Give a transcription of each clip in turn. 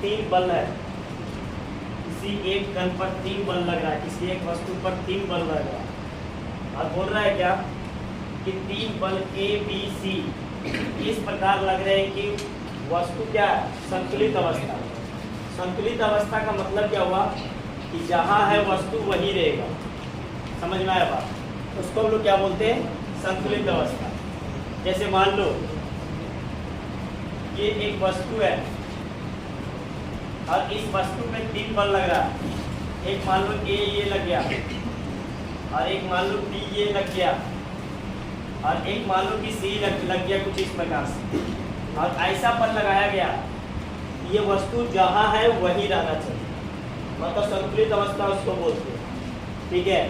3 बल है, किसी एक कण पर 3 बल लग रहा है, किसी एक वस्तु पर 3 बल लग रहा है। और बोल रहा है क्या कि 3 बल ए बी सी इस प्रकार लग रहे हैं कि वस्तु क्या है, संतुलित अवस्था। संतुलित अवस्था का मतलब क्या हुआ कि जहाँ है वस्तु वही रहेगा। समझ में आया बात? उसको हम लोग क्या बोलते हैं, संतुलित अवस्था। जैसे मान लो ये एक वस्तु है और इस वस्तु में 3 बल लग रहा है। एक मान लो ए ये लग गया, और एक मान लो बी ये लग गया, और एक मान लो कि सी लग गया कुछ इस प्रकार से। और ऐसा बल लगाया गया, ये वस्तु जहाँ है वही रहना चाहिए, मतलब संतुलित अवस्था उसको बोलते हैं। ठीक है,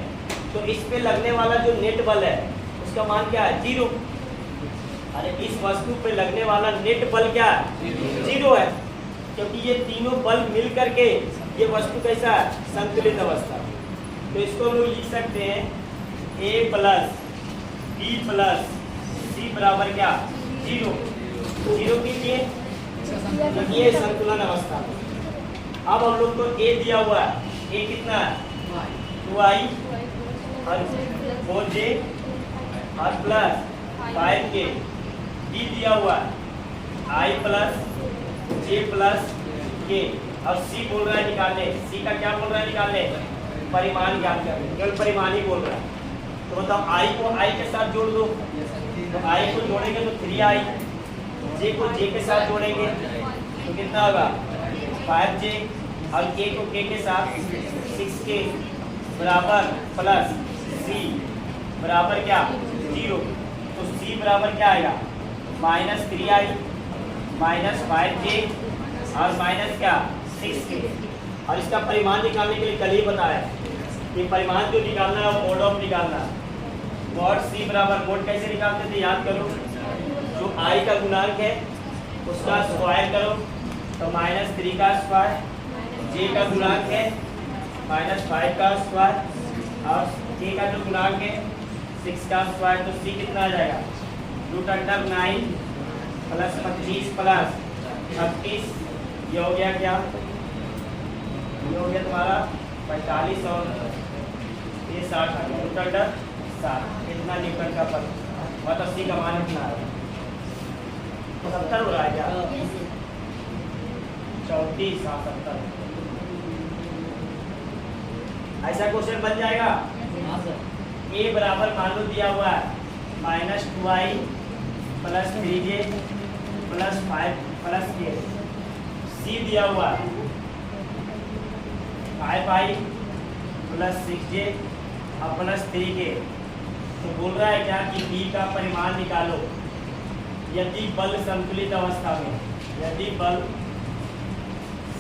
तो इस पे लगने वाला जो नेट बल है उसका मान क्या है, 0। अरे इस वस्तु पे लगने वाला नेट बल क्या है, 0 है, क्योंकि ये तीनों बल मिल करके ये वस्तु कैसा है, संतुलित अवस्था। तो इसको हम लोग लिख सकते हैं a plus B plus c बराबर क्या, 0। 0 के लिए ये संतुलन अवस्था। अब हम लोग को a दिया हुआ है, a कितना है, 2i और 4j और प्लस 5k। b दिया हुआ है i plus j plus k, और c बोल रहा है निकालने। c का क्या बोल रहा है, निकालने परिमाण ज्ञात करने, केवल परिमाण ही बोल रहा है। तो मतलब i को i के साथ जोड़ दो, तो i को जोड़ेंगे तो 3i, j को j के साथ जोड़ेंगे तो कितना होगा, 5j, और k को k के साथ 6k बराबर प्लस c बराबर क्या, 0। तो c बराबर क्या आएगा, -3i -5j और माइनस क्या, 6k। और इसका परिमाण निकालने के लिए कल ही बताया कि परिमाण जो निकालना है वो मोड ऑफ निकालना है। मॉड c बराबर मोड कैसे निकालते थे, याद करो, जो i का गुणांक है उसका स्क्वायर करो तो -3 का स्क्वायर, j का गुणांक है -5 का स्क्वायर, और k का जो गुणांक है 6 का स्क्वायर। तो c कितना आ जाएगा, √9 प्लस 25 प्लस 36, ये हो गया क्या, ये हो गया तुम्हारा 45 और ये 60 आ गया, √60। इतना न्यूटन का पद, मतलब c का मान इतना है, 70 हो रहा है क्या, 34 हाँ 70। ऐसा क्वेश्चन बन जाएगा। a बराबर मान लो दिया हुआ है -2i plus 3j plus 5 plus k। c दिया हुआ है 5i प्लस 6j और प्लस 3k। तो बोल रहा है क्या कि b का परिमाण निकालो यदि बल संतुलित अवस्था में, यदि बल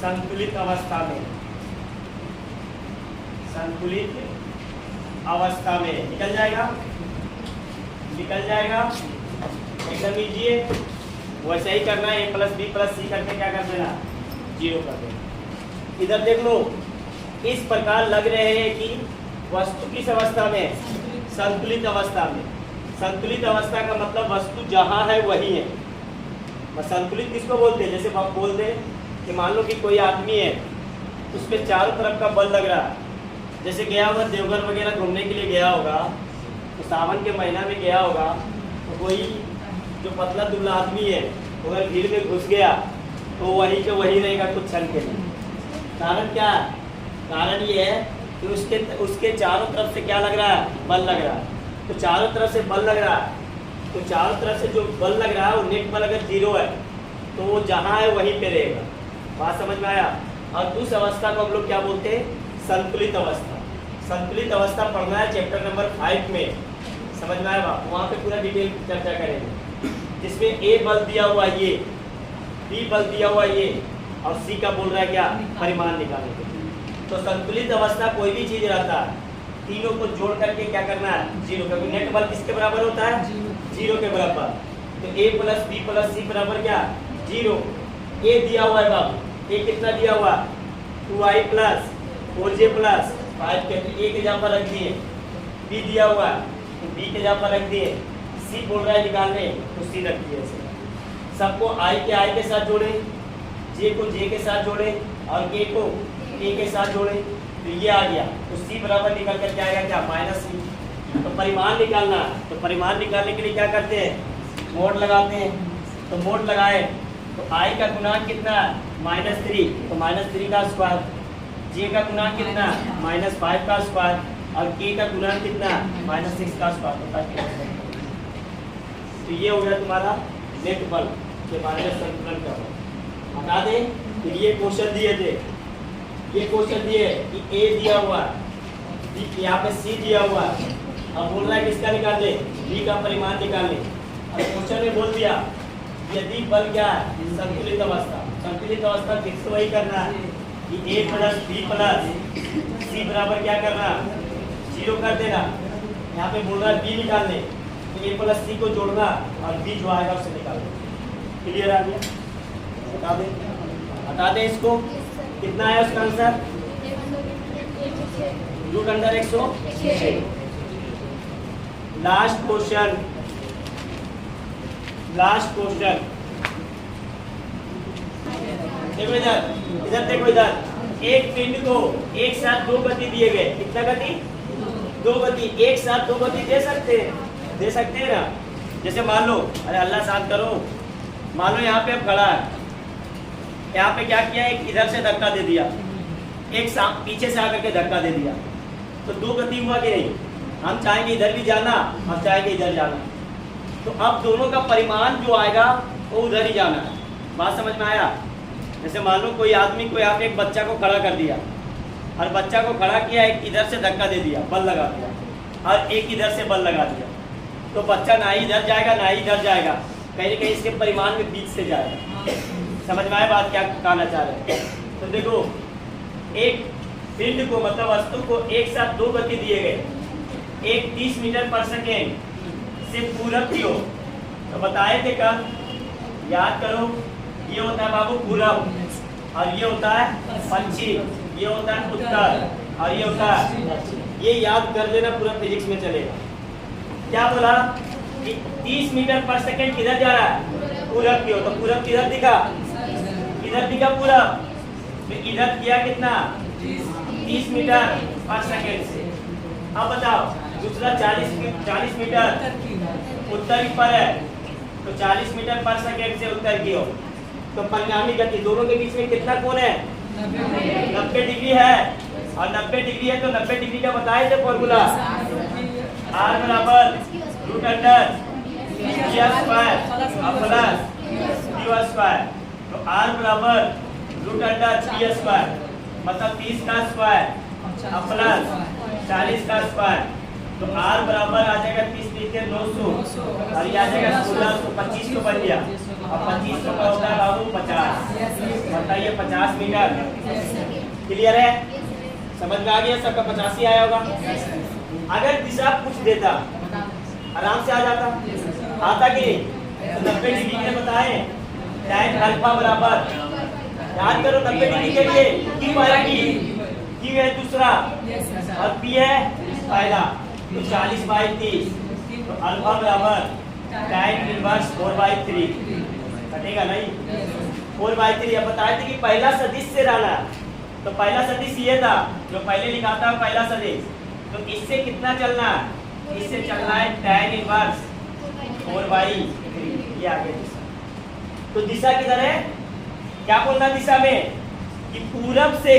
संतुलित अवस्था में, संतुलित अवस्था में निकल जाएगा, निकल जाएगा एकदम इजी है। वैसे ही करना है, a प्लस बी प्लस सी करके क्या कर देना, 0 कर देना। इधर देख लो, इस प्रकार लग रहे हैं कि वस्तु किस अवस्था में, संतुलित अवस्था में। संतुलित अवस्था का मतलब वस्तु जहाँ है वही है। संतुलित किसको बोलते हैं, जैसे आप बोल दें कि मान लो कि कोई आदमी है, उस पर चारों तरफ का बल लग रहा है। जैसे गया होगा देवघर वगैरह घूमने के लिए गया होगा, तो सावन के महीना में गया होगा, तो कोई जो पतला दुबला आदमी है अगर भीड़ में घुस गया तो वही के वही रहेगा कुछ क्षण के लिए। कारण क्या है, कारण ये है कि उसके चारों तरफ से क्या लग रहा है, बल लग रहा है। तो चारों तरफ से बल लग रहा है, तो चारों तरफ से जो बल लग रहा है वो नेट बल अगर 0 है तो वो जहाँ है वहीं पे रहेगा। बात समझ में आया। और उस अवस्था को हम लोग क्या बोलते हैं, संतुलित अवस्था। संतुलित अवस्था पढ़ना है चैप्टर नंबर 5 में, समझ में आएगा, वहाँ पे पूरा डिटेल चर्चा करेंगे। जिसमें a बल दिया हुआ ये, b बल दिया हुआ ये, और c का बोल रहा है क्या, परिमाण निकालने के लिए। तो संतुलित अवस्था कोई भी चीज रहता है, तीनों को जोड़ करके क्या करना है, 0, क्योंकि नेट बल किसके बराबर होता है, 0 के बराबर। तो a plus b plus c बराबर क्या, 0। a दिया हुआ है बाबू, a कितना दिया हुआ, 2i plus 4j plus 5k, a के जगह पर रख दिए। b दिया हुआ है तो b के जगह पर रख दिए। c बोल रहा है निकालने तो c रख दिए। सबको i के साथ जोड़े, j जे को जे के साथ जोड़े और के को के के साथ जोड़े तो ये आ गया। तो सी बराबर निकल कर क्या आएगा, क्या माइनस सी। तो परिमाण निकालना, तो परिमाण निकालने के लिए क्या करते हैं, मोड लगाते हैं। तो मोड लगाए तो आई का गुणांक कितना, -3, तो -3 का स्क्वायर, जे का गुणांक कितना, -5 का स्क्वायर और के का गुणांक कितना, -6 का स्क्वायर। तो ये हो गया तुम्हारा नेट बल के बारे में संतुलन का। बता दें फिर ये क्वेश्चन दिए थे, ये क्वेश्चन दिए कि ए दिया हुआ बी, यहाँ पे सी दिया हुआ, अब बोल रहा है किसका निकाल ले, बी का परिमाण निकाल ले। अब क्वेश्चन में बोल दिया यदि बल क्या है, संतुलित अवस्था, संतुलित अवस्था फिक्स वही करना है कि ए प्लस बी प्लस सी बराबर क्या करना, 0 कर देना। यहाँ पे बोल रहा है बी निकालने, तो ए प्लस सी को जोड़ना और बी जो आएगा उसे निकालना। क्लियर आ गया, बता दें इसको कितना है उसका answer, √106। Last question, last question देखो इधर, इधर देखो इधर, एक पिंड को एक साथ 2 गति दिए गए, कितना गति, 2 गति, एक साथ 2 गति दे सकते हैं, दे सकते हैं ना। जैसे मान लो, अरे अल्लाह शांत करो, मान लो यहाँ पे अब खड़ा है, यहाँ पे क्या किया, एक इधर से धक्का दे दिया, एक पीछे से आकर के धक्का दे दिया, तो 2 गति हुआ कि नहीं। हम चाहेंगे इधर भी जाना और चाहेंगे इधर जाना, तो अब दोनों का परिमाण जो आएगा वो उधर ही जाना है। बात समझ में आया। जैसे मान लो कोई आदमी को यहाँ पे एक बच्चा को खड़ा कर दिया और बच्चा को खड़ा किया, एक इधर से धक्का दे दिया, बल लगा दिया, और एक इधर से बल लगा दिया, तो बच्चा ना ही इधर जाएगा ना ही इधर जाएगा, कहीं ना कहीं इसके परिमाण में बीच से जाएगा। समझ में आया बात क्या कहना चाह रहे हैं। तो देखो एक पिंड को मतलब वस्तु को एक साथ 2 गति दिए गए, एक 30 मीटर पर सेकेंड से पूरब की ओर, तो बताए थे कल, याद करो, ये होता है बाबू पूरब और ये होता है पश्चिम, ये होता है उत्तर और ये होता है, ये याद कर लेना, पूरा फिजिक्स में चलेगा। क्या बोला कि 30 मीटर पर सेकेंड किधर जा रहा है, पूरब की ओर, तो पूरब किधर दिखा, इधर दिखा पूरब, तो इधर किया कितना, 30 मीटर पर सेकेंड से। अब बताओ दूसरा 40 मीटर उत्तर पर है, तो 40 मीटर पर सेकेंड से उत्तर की ओर, तो परिणामी गति, दोनों के बीच में कितना कोण है, 90 डिग्री है, और 90 डिग्री है तो 90 डिग्री का बताए थे फॉर्मूला, R बराबर √2 प्लस q स्क्वायर, तो R बराबर √2 मतलब 30 का स्क्वायर प्लस 40 का स्क्वायर, तो R बराबर आ जाएगा 30 लिख के 900 और ये आ जाएगा 1600, 25 को बन गया, और 25 का होता है बाबू 50, बताइए 50 मीटर। क्लियर है, समझ में आ गया सबका, 85 आया होगा। अगर दिशा पूछ देता आराम से आ जाता, आता कि नहीं, तो 90 डिग्री में बताए tan अल्फा बराबर, याद करो 90 डिग्री के लिए क्यू आएगी, क्यू है दूसरा और पी है पहला, तो 40/30, तो अल्फा बराबर tan इनवर्स 4/3, कटेगा नहीं, 4/3। अब बताए थे कि पहला सदिश से रहना, तो पहला सदिश ये था जो पहले लिखा था पहला सदिश, तो इससे कितना चलना है, इससे चलना है tan इनवर्स 4/3, ये आगे दिशा। तो दिशा किधर है, क्या बोलना दिशा में कि पूरब से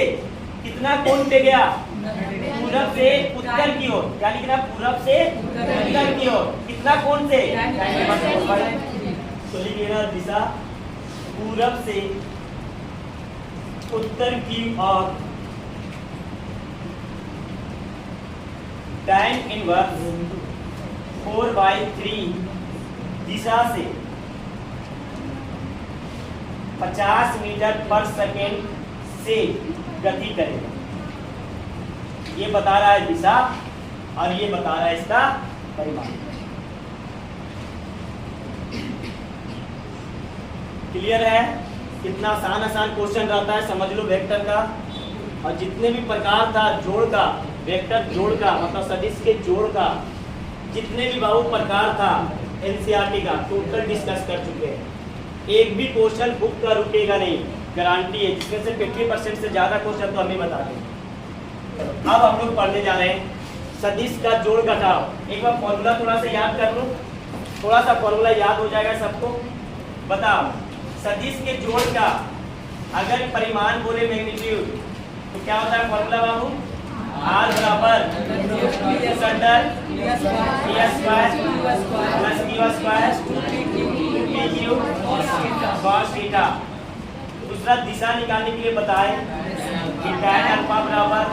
कितना कोण पे गया, पूरब से उत्तर की ओर, क्या लिखना, पूरब से उत्तर की ओर, कितना कोण से, तो लिखिएगा दिशा पूरब से उत्तर की ओर tan इनवर्स 4/3 दिशा से 50 मीटर पर सेकेंड से गति करेगा। ये बता रहा है दिशा और ये बता रहा है इसका परिमाण। क्लियर है, कितना आसान आसान क्वेश्चन रहता है, समझ लो वेक्टर का। और जितने भी प्रकार था जोड़ का, वेक्टर जोड़ का मतलब सदिश के जोड़ का, जितने भी बाबू प्रकार था एनसीईआरटी का टोटल डिस्कस कर चुके हैं। एक भी क्वेश्चन बुक का रुकेगा नहीं, गारंटी है, जिसमें से 50% से ज़्यादा क्वेश्चन तो हमें बता दें। अब हम लोग पढ़ने जा रहे हैं सदिश का जोड़ घटाव। एक बार फॉर्मूला थोड़ा सा याद कर लो, थोड़ा सा फॉर्मूला याद हो जाएगा सबको। बताओ सदिश के जोड़ का अगर परिमाण बोले मैग्नीट्यूड तो क्या होता है फॉर्मूला बाबू? R बराबर under p square plus q square pq cos theta. दूसरा दिशा निकालने के लिए बताए कि tan अल्फा बराबर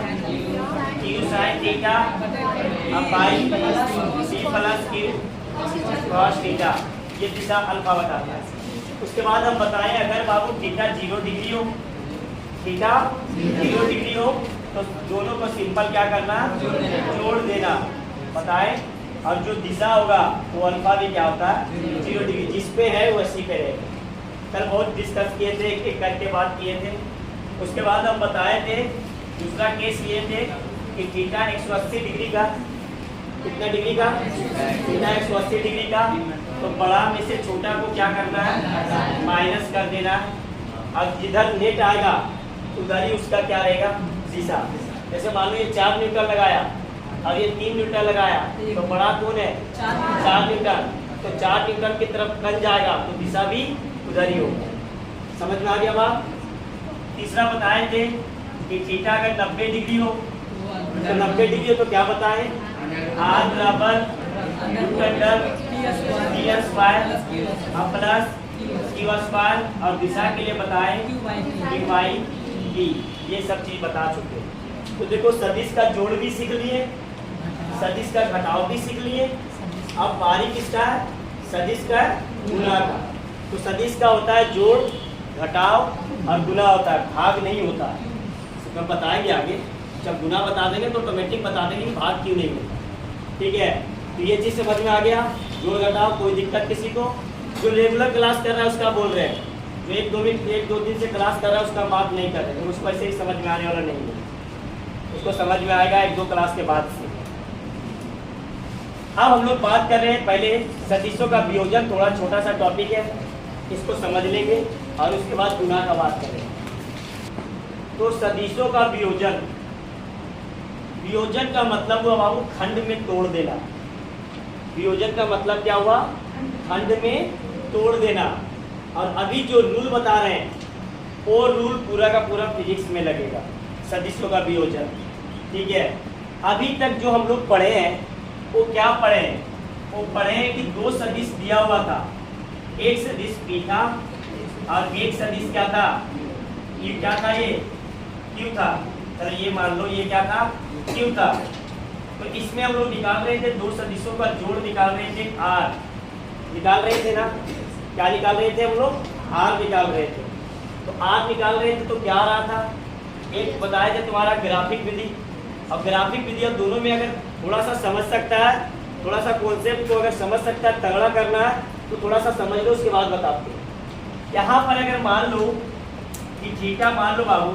q sin theta by c plus q cos theta. ये दिशा अल्फा बताता है। उसके बाद हम बताएं अगर बाबू थीटा 0 डिग्री हो, थीटा 0 डिग्री हो तो दोनों को सिंपल क्या करना? जोड़ देना। बताएं और जो दिशा होगा वो अल्फा भी क्या होता है? 0 डिग्री। जिस पे है वो उसी पे रहेगा। कल बहुत डिस्कस किए थे, एक एक करके बात किए थे। उसके बाद हम बताए थे दूसरा केस लिए थे कि थीटा 180 डिग्री का, कितना डिग्री का? थीटा 180 डिग्री का, तो बड़ा में से छोटा को क्या करना है? माइनस कर देना है। अब जिधर नेट आएगा उधर ही उसका क्या रहेगा? दिशा। जैसे मान लो ये 4 न्यूटन लगाया और ये 3 न्यूटन लगाया तो बड़ा कौन है? 4 न्यूटन। तो 4 न्यूटन की तरफ बन जाएगा तो दिशा भी उधर ही होगा। समझ में आ गया बात? तीसरा बताए थे कि थीटा अगर 90 डिग्री हो तो 90 डिग्री हो तो क्या बताएं? R बराबर under p square plus q square और दिशा के लिए बताएं q बाई d। ये सब चीज बता चुके हैं। तो देखो सदिश का जोड़ भी सीख लिए, सदिश का घटाव भी सीख लिए। अब बारी किसका है? सदिश का गुणा का। तो सदिश का होता है जोड़, घटाव और गुणा होता है, भाग नहीं होता है। हम बताएंगे आगे, जब गुणा बता देंगे तो ऑटोमेटिक बता देंगे कि भाग क्यों नहीं होता। ठीक है, तो ये चीज़ समझ में आ गया। जोड़ घटाव कोई दिक्कत किसी को? जो रेगुलर क्लास कर रहा है उसका बोल रहे हैं, जो एक दो दिन से क्लास कर रहा है उसका बात नहीं कर रहे, उसको ऐसे ही समझ में आने वाला नहीं है। उसको समझ में आएगा 1-2 क्लास के बाद से। अब हम लोग बात कर रहे हैं पहले सदिशों का वियोजन, थोड़ा छोटा सा टॉपिक है, इसको समझ लेंगे और उसके बाद गुणा का बात करेंगे। तो सदिशों का वियोजन, वियोजन का मतलब हुआ बाबू खंड में तोड़ देना। वियोजन का मतलब क्या हुआ? खंड में तोड़ देना। और अभी जो रूल बता रहे हैं वो रूल पूरा का पूरा फिजिक्स में लगेगा, सदिशों का वियोजन। ठीक है, अभी तक जो हम लोग पढ़े हैं वो क्या पढ़े हैं? वो पढ़े हैं कि 2 सदिश दिया हुआ था, एक सदिश p था और एक सदिश क्या था? ये क्या था? ये q था। चलो ये मान लो ये क्या था? q था। तो इसमें हम लोग निकाल रहे थे 2 सदिशों का जोड़ निकाल रहे थे, r निकाल रहे थे ना? क्या निकाल रहे थे हम लोग? r निकाल रहे थे। तो r निकाल रहे थे तो क्या आ रहा था? एक बताया था तुम्हारा ग्राफिक विधि। अब ग्राफिक विधि अब दोनों में अगर थोड़ा सा समझ सकता है, थोड़ा सा कॉन्सेप्ट को अगर समझ सकता है, तगड़ा करना है तो थोड़ा सा समझ लो, उसके बाद बताते हैं। यहाँ पर अगर मान लो कि थीटा, मान लो बाबू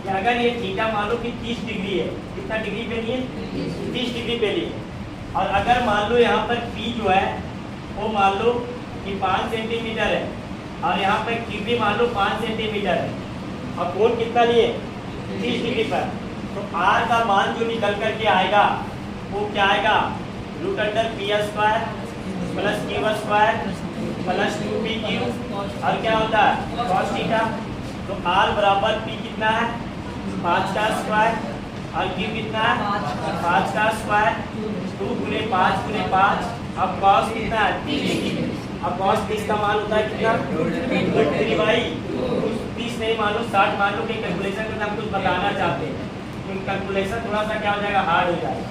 कि अगर ये थीटा मान लो कि 30 डिग्री है, कितना डिग्री पे लिए? 30 डिग्री पे लिए। और अगर मान लो यहाँ पर p जो है वो मान लो कि 5 सेंटीमीटर है और यहाँ पर q भी मान लो 5 सेंटीमीटर है और कोण कितना लिए? 30 डिग्री पर। तो r का मान जो निकल करके आएगा वो क्या आएगा? Root under p square plus q square plus 2pq और क्या होता है? cos theta. तो r बराबर p कितना है? 5 का स्क्वायर और q कितना है? 5 का स्क्वायर। 2 गुने 5 गुने 5। अब cos कितना है? 30। अब cos 30 का मान होता है कितना? √3 भाई। 30 नहीं मान लो, 60 मान लो कि कैलकुलेशन में हम कुछ बताना चाहते हैं, तो कैलकुलेशन थोड़ा सा क्या हो जाएगा? हार्ड हो जाएगा।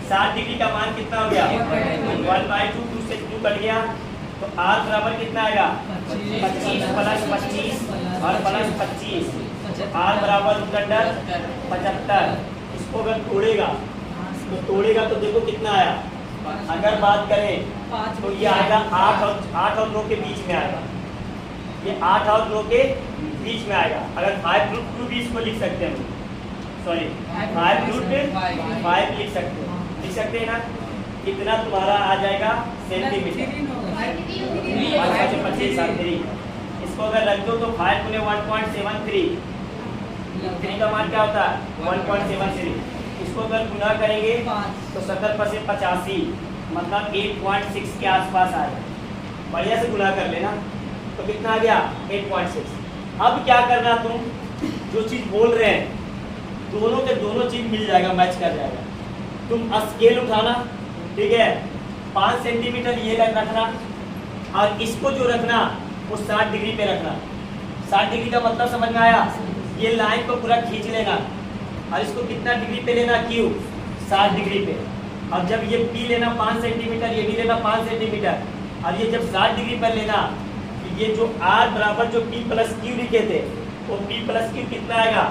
60 डिग्री का मान कितना हो गया? 1/2। 2 से 2 कट गया तो r बराबर कितना आएगा? 25 प्लस 25 और प्लस 25। r बराबर √75। इसको अगर तोड़ेगा तो देखो कितना आया। अगर बात करें तो ये आएगा 8 और 9 के बीच में आएगा। ये 8 और 9 के बीच में आएगा। अगर 5√2 भी इसको लिख सकते हैं, सॉरी 5√5 लिख सकते हैं ना? कितना तुम्हारा आ जाएगा? सेंटीमीटर। 25 इसका इसको अगर रख दो तो 5 गुने 1.73, 3 का मान क्या होता है 1.73। इसको अगर गुना करेंगे तो 70 से 85 मतलब 8.6 के आसपास आएगा। बढ़िया से गुना कर लेना तो कितना आ गया 8.6। अब क्या करना, तुम जो चीज बोल रहे हैं दोनों के दोनों चीज मिल जाएगा, मैच कर जाएगा। तुम स्केल उठाना, ठीक है, 5 सेंटीमीटर ये रखना और इसको जो रखना वो 60 डिग्री पे रखना। 60 डिग्री का मतलब समझ में आया? ये लाइन को पूरा खींच लेना और इसको कितना डिग्री पे लेना, क्यू 60 डिग्री पे। और जब ये पी लेना 5 सेंटीमीटर, ये भी लेना 5 सेंटीमीटर, और ये जब 60 डिग्री पर लेना, ये जो आर बराबर जो पी प्लस क्यू लिखे थे वो पी प्लस क्यू कितना आएगा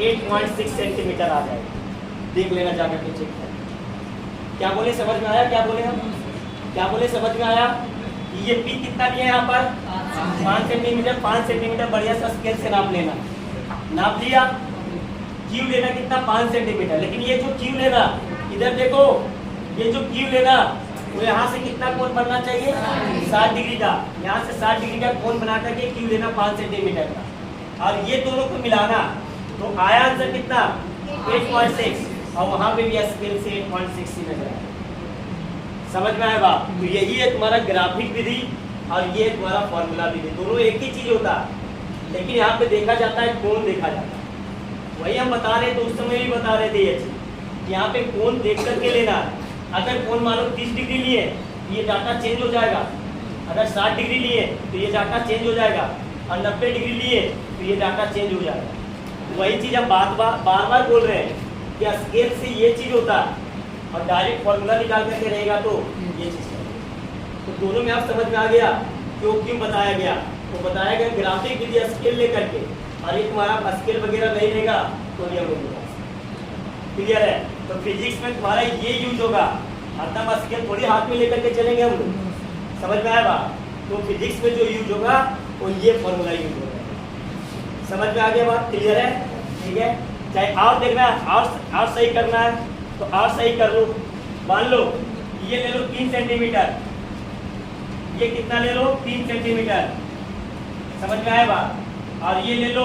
8.6 सेंटीमीटर आ जाएगा। देख लेना जाकर के, चेक कर। क्या बोले, समझ में आया? क्या बोले हम, क्या बोले, समझ में आया? ये पी कितना दिया यहाँ पर 5 सेंटीमीटर। 5 सेंटीमीटर बढ़िया सा स्केल से नाप लेना, नाप लिया। क्यू लेना कितना 5 सेंटीमीटर, लेकिन ये जो क्यू लेना, इधर देखो, ये जो क्यू लेना वो यहाँ से कितना कोण बनना चाहिए 60 डिग्री का। यहाँ से 60 डिग्री का कोण बना करके क्यू लेना 5 सेंटीमीटर का, और ये दोनों को मिलाना तो आया आंसर कितना 8.6, और वहाँ पे भी स्केल से 8.6 ही नजर आया। समझ में आया बात? तो यही है तुम्हारा ग्राफिक विधि और ये तुम्हारा फॉर्मूला विधि, दोनों एक ही चीज होता है, लेकिन यहाँ पे देखा जाता है कोण देखा जाता है। वही हम बता रहे तो उस समय भी बता रहे थे ये चीज, यहाँ पे कोण देख करके लेना है। अगर कोण मान लो 30 डिग्री लिए ये डाटा चेंज हो जाएगा, अगर 60 डिग्री लिए तो ये डाटा चेंज हो जाएगा, और 90 डिग्री लिए तो ये डाटा चेंज हो जाएगा। वही चीज हम बार बार बोल रहे हैं कि स्केल से ये चीज होता है और डायरेक्ट फॉर्मूला निकाल करके रहेगा तो ये चीज। तो दोनों में आप समझ में आ गया क्यों क्यों बताया गया? तो बताया गया ग्राफिक विधि स्केल लेकर के, और एक तुम्हारा स्केल वगैरह नहीं रहेगा तो ये हम लोग क्लियर है। तो फिजिक्स में तुम्हारा ये यूज होगा, हरदम स्केल थोड़ी हाथ में लेकर के चलेंगे हम लोग, समझ में आया बात? तो फिजिक्स में जो यूज होगा वो ये फॉर्मूला यूज होगा। समझ में आ गया बात? क्लियर है? ठीक है, चाहे और देखना है और सही करना है तो और सही कर लो। मान लो ये ले लो 3 सेंटीमीटर, ये कितना ले लो 3 सेंटीमीटर, समझ में आया बात? और ये ले लो,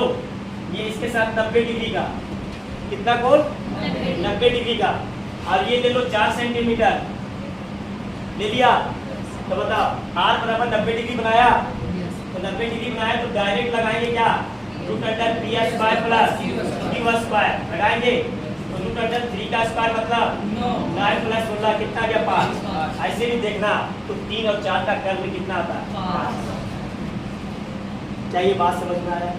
ये इसके साथ 90 डिग्री का, कितना कोण 90 डिग्री का, और ये ले लो 4 सेंटीमीटर ले लिया। तो बताओ आर बराबर 90 डिग्री बनाया, तो 90 डिग्री बनाया तो डायरेक्ट लगाएंगे क्या root under p square plus q square लगाएंगे, तो रूट अंडर 3 का स्क्वायर मतलब 9 प्लस 16 कितना गया 5। ऐसे भी देखना तो 3 और 4 का कर्ल कितना आता है 5। क्या ये बात समझ में आया?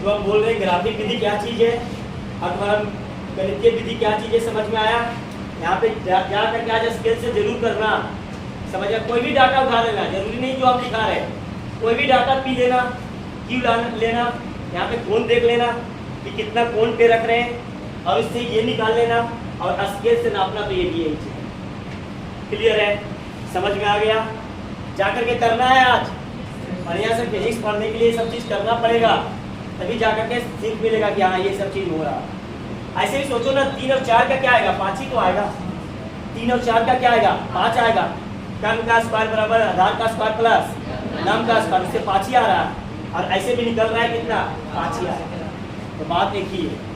तो हम बोल रहे हैं ग्राफिक विधि क्या चीज है और तुम्हारा गणितीय विधि क्या चीज है, समझ में आया? यहाँ पे जा करके आज स्केल से जरूर करना, समझ आया? कोई भी डाटा उठा लेना, जरूरी नहीं जो आप दिखा रहे हैं, कोई भी डाटा पी लेना, क्यू लेना, यहाँ पे कोण देख लेना कि कितना कोण पे रख रहे हैं, और इससे ये निकाल लेना और स्केल से नापना, तो ये भी यही चीज। क्लियर है? समझ में आ गया? जा करके करना है आज, और यहाँ से फिजिक्स पढ़ने के लिए सब चीज करना पड़ेगा, तभी जाकर के सीख मिलेगा कि हाँ ये सब चीज हो रहा। ऐसे ही सोचो ना 3 और 4 का क्या आएगा 5 ही तो आएगा। 3 और 4 का क्या आएगा 5 आएगा। कर्म का स्क्वायर बराबर आधार का स्क्वायर प्लस नाम का स्क्वायर, उससे 5 ही आ रहा है, और ऐसे भी निकल रहा है कितना 5 ही आएगा। तो बात एक ही है।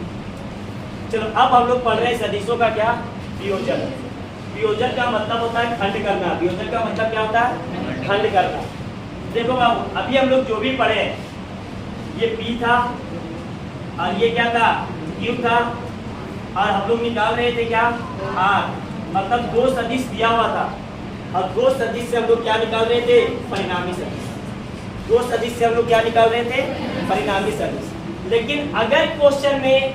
चलो अब हम लोग पढ़ रहे हैं सदिशों का क्या वियोजन। वियोजन का मतलब होता है खंड करना। वियोजन का मतलब क्या होता है खंड करना। देखो बाबू अभी हम लोग जो भी पढ़े, ये P था और ये क्या था Q था, और हम लोग निकाल रहे थे क्या R, मतलब 2 सदिश दिया हुआ था, और 2 सदिश से हम लोग क्या निकाल रहे थे परिणामी सदिश। 2 सदिश से हम लोग क्या निकाल रहे थे परिणामी सदिश। लेकिन अगर क्वेश्चन में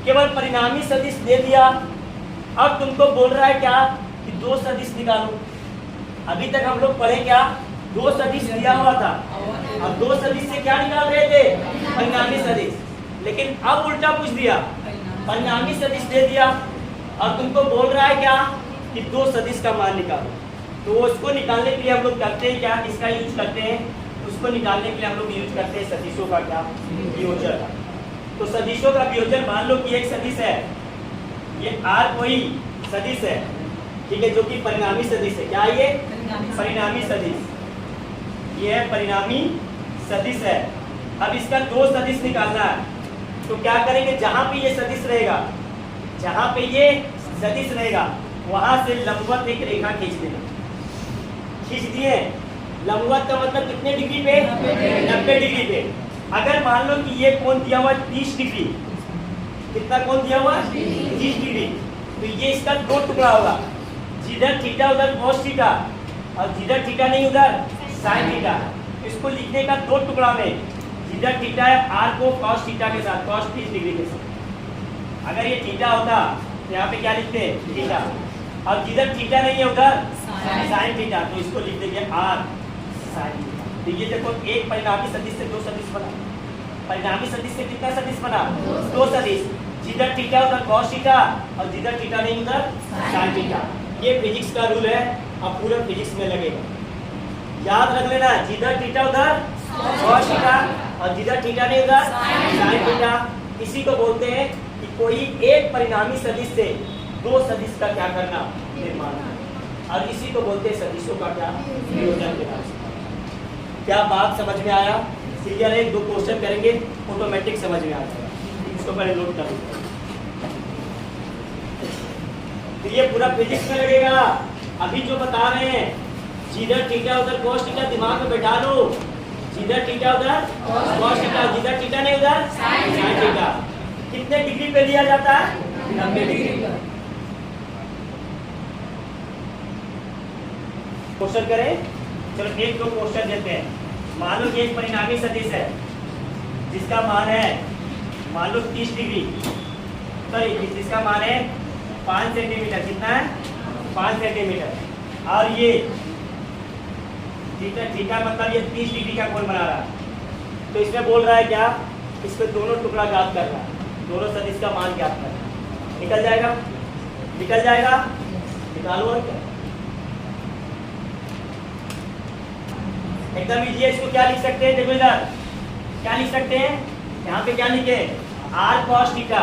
केवल परिणामी सदिश दे दिया, अब तुमको बोल रहा है क्या कि 2 सदिश निकालो। अभी तक हम लोग पढ़े क्या 2 सदिश दिया हुआ था, और 2 सदिश से क्या निकाल रहे थे परिणामी सदिश। लेकिन अब उल्टा पूछ दिया, परिणामी सदिश दे दिया और तुमको बोल रहा है क्या कि 2 सदिश का मान निकालो। तो उसको निकालने के लिए हम लोग करते हैं क्या, इसका यूज करते हैं, उसको निकालने के लिए हम लोग यूज करते हैं सदिशों का क्या वियोजन। तो सदिशों का वियोजन, मान लो कि एक सदिश है, ये R कोई सदिश है, ठीक है, जो कि परिणामी सदिश है। क्या ये परिणामी सदिश, ये है परिणामी सदिश है। अब इसका दो सदिश निकालना है, तो क्या करेंगे, जहां पे ये सदिश रहेगा, जहां पे ये सदिश रहेगा वहां से लंबवत एक रेखा खींच देना। खींच दिए, लंबवत का मतलब कितने डिग्री पे, 90 डिग्री पे। अगर मान लो कि ये कोण दिया हुआ 30 डिग्री, कितना कोण दिया हुआ 30 डिग्री, तो ये इसका दो टुकड़ा होगा, जिधर थीटा उधर cos थीटा और जिधर थीटा नहीं उधर sin थीटा। इसको लिखने का दो टुकड़ा में, जिधर थीटा है r को cos थीटा के साथ, cos 30 डिग्री के साथ। अगर ये थीटा होता तो यहाँ पे क्या लिखते हैं थीटा, और जिधर थीटा नहीं है उधर sin थीटा, तो इसको लिख देंगे r sin थीटा। तो ये देखो एक परिणामी सदिश से दो सदिश बना, परिणामी सदिश से कितना सदिश बना, दो सदिश, जिधर थीटा उधर cos थीटा और जिधर थीटा नहीं उधर sin थीटा। ये फिजिक्स का रूल है, अब पूरा फिजिक्स में लगेगा, याद रख लेना, जिधर थीटा उधर cos थीटा और जिधर थीटा नहीं उधर sin थीटा। इसी को बोलते हैं कि कोई एक परिणामी सदिश से दो सदिश का क्या करना, निर्माण, और इसी को बोलते हैं सदिशों का क्या, संयोजन के नाम से। क्या बात समझ में आया, क्लियर है? दो क्वेश्चन करेंगे, ऑटोमेटिक समझ में आ जाएगा, इसको पहले नोट कर लो। तो ये पूरा फिजिक्स में लगेगा। अभी जो बता रहे हैं, जिधर थीटा उधर cos थीटा, दिमाग में बैठा लो, जिधर थीटा उधर cos थीटा, जिधर थीटा नहीं उधर sin थीटा। कितने डिग्री पे लिया जाता है, 90 डिग्री। क्वेश्चन करें, चलो एक दो क्वेश्चन देते हैं। मान लो कि एक परिणामी सदिश है जिसका मान है, मान लो 30 डिग्री, सॉरी जिसका मान है 5 सेंटीमीटर, कितना है 5 सेंटीमीटर, और ये थीटा मतलब ये 30 डिग्री का कोण बना रहा है। तो इसमें बोल रहा है क्या, इस पे दोनों टुकड़ा ज्ञात करना है, दोनों सदिश का मान ज्ञात करना है। निकल जाएगा, निकल जाएगा, निकालो। और क्या एकदम इजी है, इसको क्या लिख सकते हैं, देखो इधर क्या लिख सकते हैं, यहाँ पे क्या लिखे, r cos थीटा,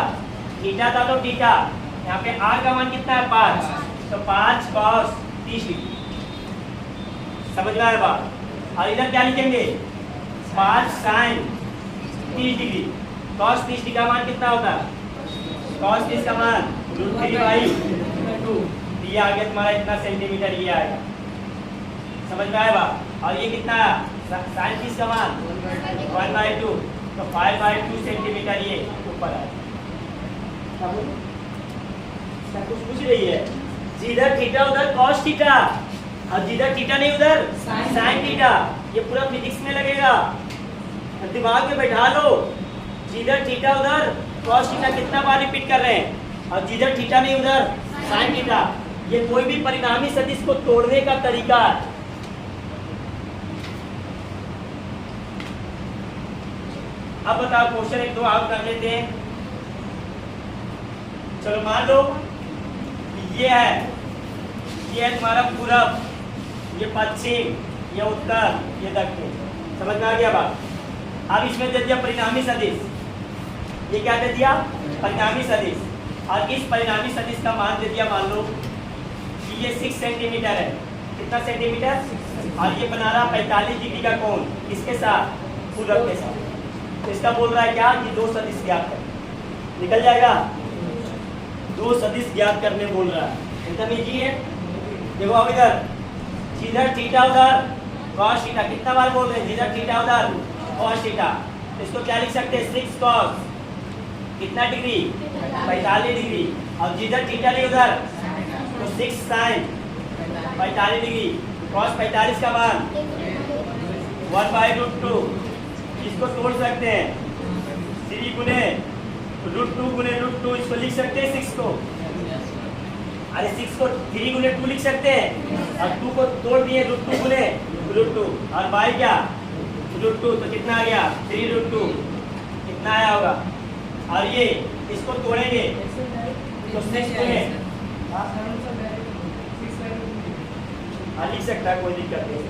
थीटा था तो थीटा, यहाँ पे r का मान कितना है 5, तो 5 cos 30 डिग्री। समझ में आया बात? और इधर क्या लिखेंगे, 5 sin 30 डिग्री। cos 30 डिग्री का मान कितना होता है, cos 30 का मान √3/2, ये आ गया तुम्हारा इतना सेंटीमीटर, ये आएगा। समझ में आया बात? और ये कितना है, sin 30 का मान 1/2, तो 5/2 सेंटीमीटर ये ऊपर आएगा। कुछ पूछ रही है, जिधर थीटा उधर cos थीटा और जिधर थीटा नहीं उधर sin थीटा, ये पूरा फिजिक्स में लगेगा, दिमाग में बैठा लो। जिधर थीटा उधर cos थीटा कितना बार रिपीट कर रहे हैं, और जिधर थीटा नहीं उधर sin थीटा। ये कोई भी परिणामी सदिश को तोड़ने का तरीका है। अब बताओ क्वेश्चन एक दो आउट कर लेते हैं। चलो मान लो ये है तुम्हारा पूरब, ये पश्चिम, ये उत्तर, ये दक्षिण। समझ में आ गया बात? अब इसमें दे दिया परिणामी सदिश, ये क्या दे दिया, परिणामी सदिश, और इस परिणामी सदिश का मान दे दिया, मान लो कि ये 6 सेंटीमीटर है, कितना सेंटीमीटर, और ये बना रहा 45 डिग्री का कोण, किसके साथ, पूरब के साथ। तो इसका बोल रहा है क्या, कि दो सदिश ज्ञात कर, निकल जाएगा, दो सदिश ज्ञात करने बोल रहा है, एकदम इजी है। देखो अब इधर जिधर थीटा उधर cos थीटा, कितना बार बोल रहे हैं, जिधर थीटा उधर cos थीटा, तो इसको क्या लिख सकते हैं, 6 cos कितना डिग्री, 45 डिग्री, और जिधर थीटा नहीं उधर तो 6 sin 45 डिग्री, cos 45 का मान 1/√2। इसको तोड़ सकते हैं, 3 गुने √2 गुने √2, इसको लिख सकते हैं 6 को, अरे 6 को 3 गुने 2 लिख सकते हैं, और 2 को तोड़ दिए √2 गुने √2, और बाई क्या √2, तो कितना आ गया 3√2, कितना आया होगा। और ये इसको तोड़ेंगे तो 6 गुने, हाँ लिख सकता है, कोई दिक्कत नहीं,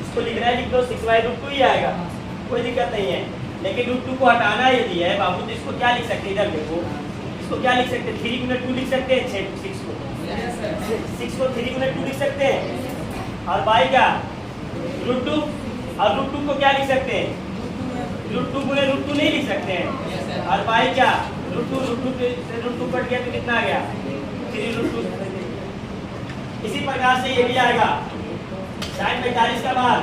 इसको लिख रहा है लिख दो, 6/√2 ही आएगा, कोई दिक्कत नहीं है। लेकिन √2 को हटाना यदि है बाबू, तो इसको क्या लिख सकते हैं, इधर देखो, इसको क्या लिख सकते हैं, 3 गुने 2 लिख सकते हैं, 6 को 3 गुने 2 लिख सकते हैं, और बाई क्या √2, और √2 को क्या लिख सकते हैं, √2 गुणे √2 नहीं लिख सकते हैं। और बाई क्या √2 कट गया तो कितना आ गया 3√2। इसी प्रकार से ये भी आएगा sin 45 का मान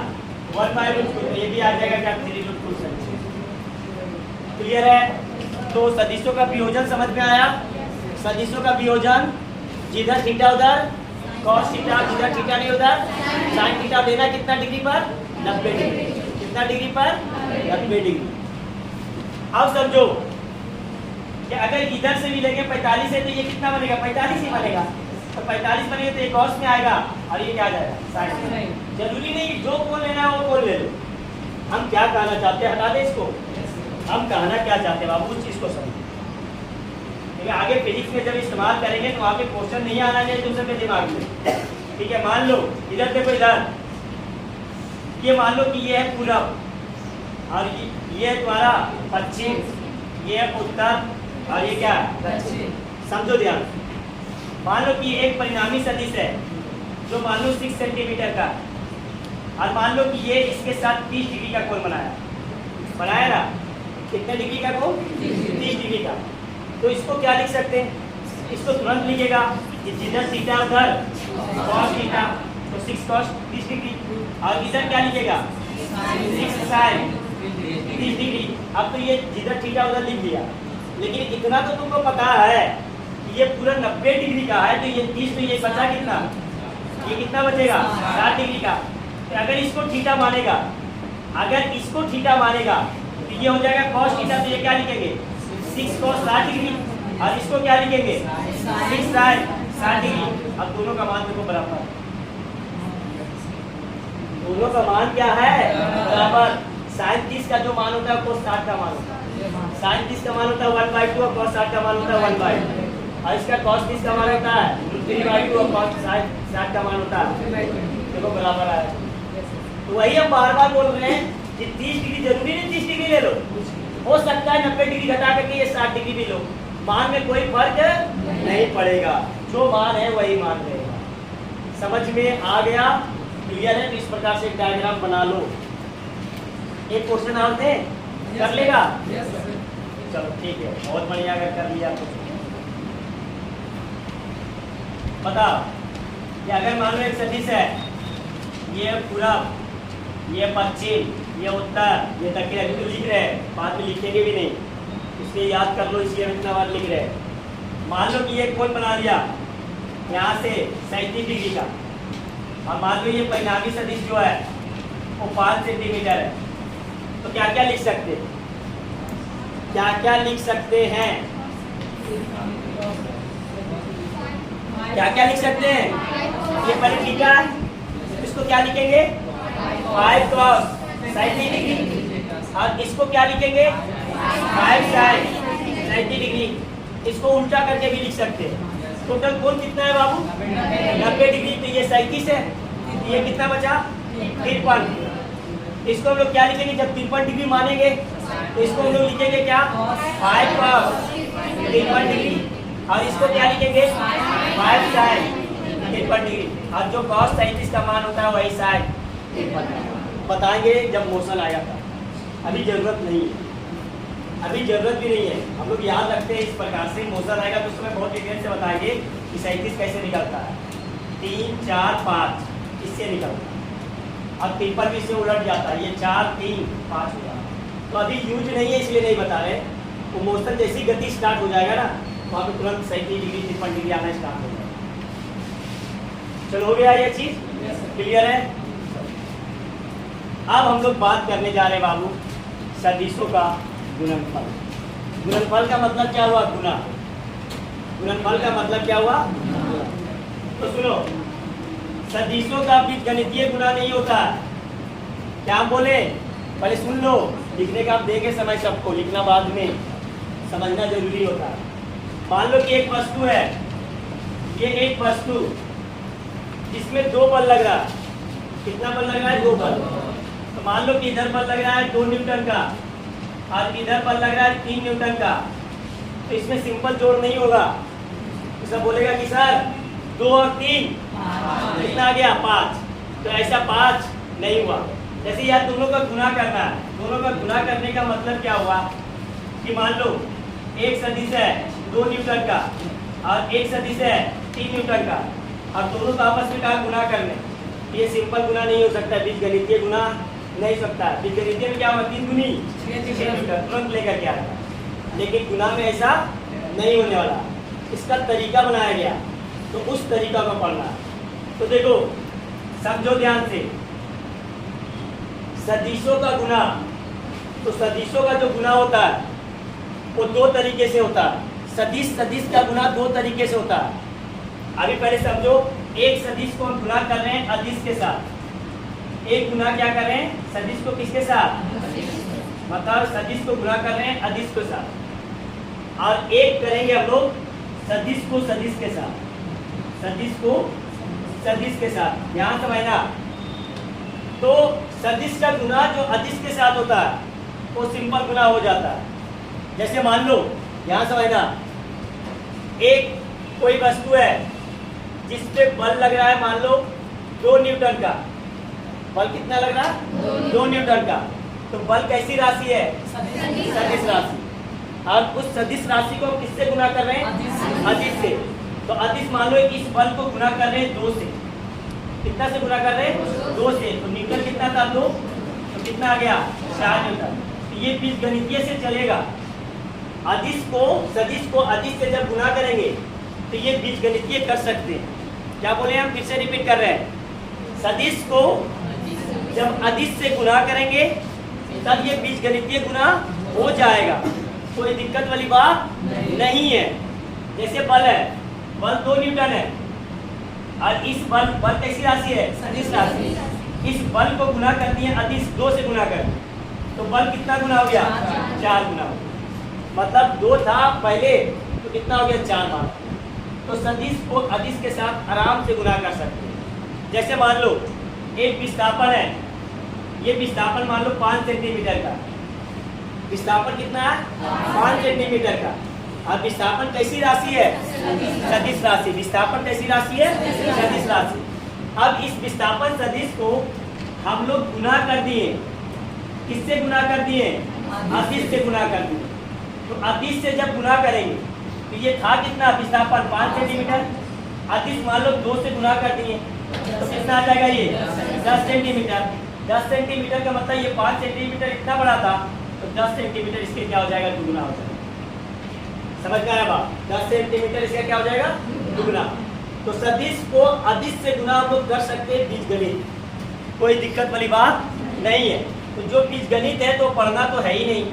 1/√2, ये भी आ जाएगा क्या 3√2। क्लियर है? तो सदिशों का वियोजन समझ में आया। सदिशों का वियोजन, जिधर थीटा उधर cos थीटा, जिधर थीटा नहीं उधर sin थीटा लेना कितना डिग्री पर 90 डिग्री। कितना डिग्री पर 90 डिग्री। अब समझो कि अगर इधर से भी लेंगे 45 है तो ये कितना बनेगा 45 ही बनेगा। तो 45 बनेगा तो ये cos में आएगा और ये क्या आ जाएगा sin। जरूरी नहीं जो कोण लेना है वो कोण ले लो। हम क्या कहना चाहते हैं, हटा दे इसको। हम कहना क्या चाहते हैं बाबू, उस चीज को समझो। आगे फिजिक्स में जब इस्तेमाल करेंगे तो वहाँ पे क्वेश्चन नहीं आना चाहिए दूसरे के दिमाग में। ठीक है, मान लो इधर देखो, इधर ये मान लो कि ये है पूरब और ये है तुम्हारा पश्चिम, ये है उत्तर और ये क्या है समझो ध्यान। मान लो कि एक परिणामी सदिश है जो मान लो 6 सेंटीमीटर का, और मान लो कि ये इसके साथ 30 डिग्री का कोण बनाया ना। कितने डिग्री का कोण 30 डिग्री का। तो इसको क्या लिख सकते हैं, इसको तुरंत लिखेगा जिधर थीटा उधर cos थीटा, तो 6 cos 30 डिग्री। और इधर क्या लिखेगा 6 sin 30 डिग्री। अब तो ये जिधर थीटा उधर लिख दिया, लेकिन इतना तो तुमको पता है कि ये पूरा 90 डिग्री का है, तो ये 30 तो ये बचा कितना, ये कितना बचेगा 60 डिग्री का। तो अगर इसको थीटा मानेगा, अगर इसको थीटा मानेगा तो ये हो जाएगा cos थीटा, तो ये क्या लिखेंगे 6 cos 60 डिग्री, और इसको क्या लिखेंगे 6 sin 60 डिग्री। अब दोनों का मान देखो बराबर, दोनों का मान क्या है बराबर। sin 30 का जो मान होता है cos 60 का मान होता है। sin 30 का मान होता है 1/2 और cos 60 का मान होता है 1/2, और इसका cos 30 का मान होता है 3/2 और cos 60 का मान होता है देखो बराबर आया। तो वही हम बार बार बोल रहे हैं कि 30 डिग्री जरूरी नहीं 30 डिग्री ले लो, हो सकता है 90 डिग्री घटा करके ये 60 डिग्री भी लो, मान में कोई फर्क नहीं पड़ेगा, जो मान है वही मान रहेगा। समझ में आ गया? क्लियर है? तो इस प्रकार से डायग्राम बना लो। एक क्वेश्चन और थे, कर लेगा? चलो ठीक है, बहुत बढ़िया। अगर कर लिया तो बताओ कि अगर मान लो एक सदिश है, ये पूरब, ये पश्चिम, ये उत्तर, ये दक्षिण। अभी तो लिख रहे हैं, बाद में लिखेंगे भी नहीं, इसलिए याद कर लो, इसलिए हम इतना बार लिख रहे हैं। मान लो कि ये कोण बना लिया यहाँ से 37 डिग्री का, और मान लो ये परिणामी सदिश जो है वो 5 सेंटीमीटर है। तो क्या क्या लिख सकते हैं, क्या क्या लिख सकते हैं, क्या क्या लिख सकते हैं? ये पहले थीटा, इसको क्या लिखेंगे 5 cos 60 डिग्री, और इसको क्या लिखेंगे 5 sin 90 डिग्री। इसको उल्टा करके भी लिख सकते हैं। टोटल कोण कितना है बाबू 90 डिग्री, तो ये 37 है, ये कितना बचा 53। इसको हम लोग क्या लिखेंगे, जब 53 डिग्री मानेंगे तो इसको हम लोग लिखेंगे क्या 5 cos 53 डिग्री, और इसको क्या लिखेंगे 5 sin 53 डिग्री। और जो cos 37 का मान होता है वही sin बताएंगे जब मोशन आया था। अभी जरूरत नहीं है, अभी जरूरत भी नहीं है। हम लोग याद रखते हैं इस प्रकार से, मोशन आएगा तो उसमें बहुत डिटेल से बताएंगे कि 37 कैसे निकलता है। 3 4 5 इससे निकलता है, और 53 भी इससे उलट जाता है, ये 4 3 5 हो जाता है। तो अभी यूज नहीं है इसलिए नहीं बता रहे। वो मोशन जैसी गति स्टार्ट हो जाएगा ना, वहाँ पे तुरंत 37 डिग्री 53 डिग्री आना स्टार्ट हो जाएगा। चलो हो गया ये चीज क्लियर है? अब हम लोग बात करने जा रहे हैं बाबू सदिशों का गुणनफल। गुणनफल का मतलब क्या हुआ? गुना। गुणनफल का मतलब क्या हुआ? तो सुनो, सदिशों का बीजगणितीय गुना नहीं होता। क्या बोले? पहले सुन लो, लिखने का आप देंगे समय, सबको लिखना बाद में, समझना जरूरी होता है। मान लो कि एक वस्तु है, ये एक वस्तु जिसमें 2 बल लग रहा है। कितना बल लग रहा है? 2 बल। तो मान लो कि इधर बल लग रहा है 2 न्यूटन का, और इधर बल लग रहा है 3 न्यूटन का। तो इसमें सिंपल जोड़ नहीं होगा। तो सब बोलेगा कि सर 2 और 3 कितना आ गया 5। तो ऐसा 5 नहीं हुआ, जैसे यार दोनों का गुना करना है, दोनों का गुना करने का मतलब क्या हुआ कि मान लो एक सदिश है 2 न्यूटन का और एक सदिश है 3 न्यूटन का, और दोनों का आपस में कहा गुना करने। ये सिंपल गुना नहीं हो सकता, बीजगणितीय गुना नहीं हो सकता। बीजगणितीय में क्या होगा, 3 दूनी 6 न्यूटन तुरंत लेकर के आएगा, लेकिन गुना में ऐसा नहीं होने वाला। इसका तरीका बनाया गया, तो उस तरीका को पढ़ना। तो देखो समझो ध्यान से, सदिशों का गुना, तो सदिशों का जो गुना होता है वो 2 तरीके से होता है। सदिश सदिश का गुना 2 तरीके से होता है। अभी पहले समझो, एक सदिश को हम गुना कर रहे हैं अदिश के साथ। एक गुना क्या कर रहे हैं, सदिश को किसके साथ, मतलब सदिश को गुना कर रहे हैं अदिश के साथ, और एक करेंगे हम लोग सदिश को सदिश के साथ, सदिश को सदिश के साथ। ध्यान समझना, तो सदिश का गुना जो अदिश के साथ होता है वो सिंपल गुना हो जाता है। जैसे मान लो, ध्यान समझना, एक कोई वस्तु है जिस पे बल लग रहा है, मान लो 2 न्यूटन का। बल कितना लग रहा है, 2 न्यूटन का। तो बल कैसी राशि है, सदिश राशि, और उस सदिश राशि को किससे गुना कर रहे हैं, अदिश से। तो अदिश मान लो इस बल को गुना कर रहे हैं 2 से। कितना से गुना कर रहे हैं, 2 से। तो न्यूटन कितना था, 2, तो कितना आ गया, 4 न्यूटन। तो ये बीजगणितीय से चलेगा। अदिश को सदिश को अदिश से जब गुना करेंगे तो ये बीजगणितीय कर सकते हैं। क्या बोले, हम फिर से रिपीट कर रहे हैं, सदिश को जब अदिश से गुना करेंगे तब ये बीजगणितीय गुना हो जाएगा, कोई दिक्कत वाली बात नहीं है। जैसे बल है, बल 2 न्यूटन है, और इस बल कैसी राशि है, सदिश राशि। इस बल को गुना कर दिए अदिश 2 से गुना कर, तो बल कितना गुना हो गया, 4 गुना हो गया। मतलब 2 था पहले, तो कितना हो गया, 4 बार। तो सदिश को अदिश के साथ आराम से गुना कर सकते हैं। जैसे मान लो एक विस्थापन है, ये विस्थापन मान लो 5 सेंटीमीटर का। विस्थापन कितना है, 5 सेंटीमीटर का, और विस्थापन कैसी राशि है, सदिश राशि। विस्थापन कैसी राशि है, सदिश राशि। अब इस विस्थापन सदिश को हम लोग गुना कर दिए, किससे गुना कर दिए, अदिश से गुना कर दिए। तो अदिश से जब गुना करेंगे तो ये था कितना, विस्थापन 5 सेंटीमीटर, अदिश मान लो 2 से गुना कर दिए, तो कितना आ जाएगा, ये 10 सेंटीमीटर। 10 सेंटीमीटर का मतलब ये 5 सेंटीमीटर इतना बड़ा था, तो 10 सेंटीमीटर इसके क्या हो जाएगा, दुगुना हो जाएगा। समझ में आया बात, 10 सेंटीमीटर इसका क्या हो जाएगा, दुगुना। तो सदिश को अदिश से गुना हम लोग कर सकते हैं बीजगणित, कोई दिक्कत वाली बात नहीं है। तो जो बीजगणित है तो पढ़ना तो है ही नहीं,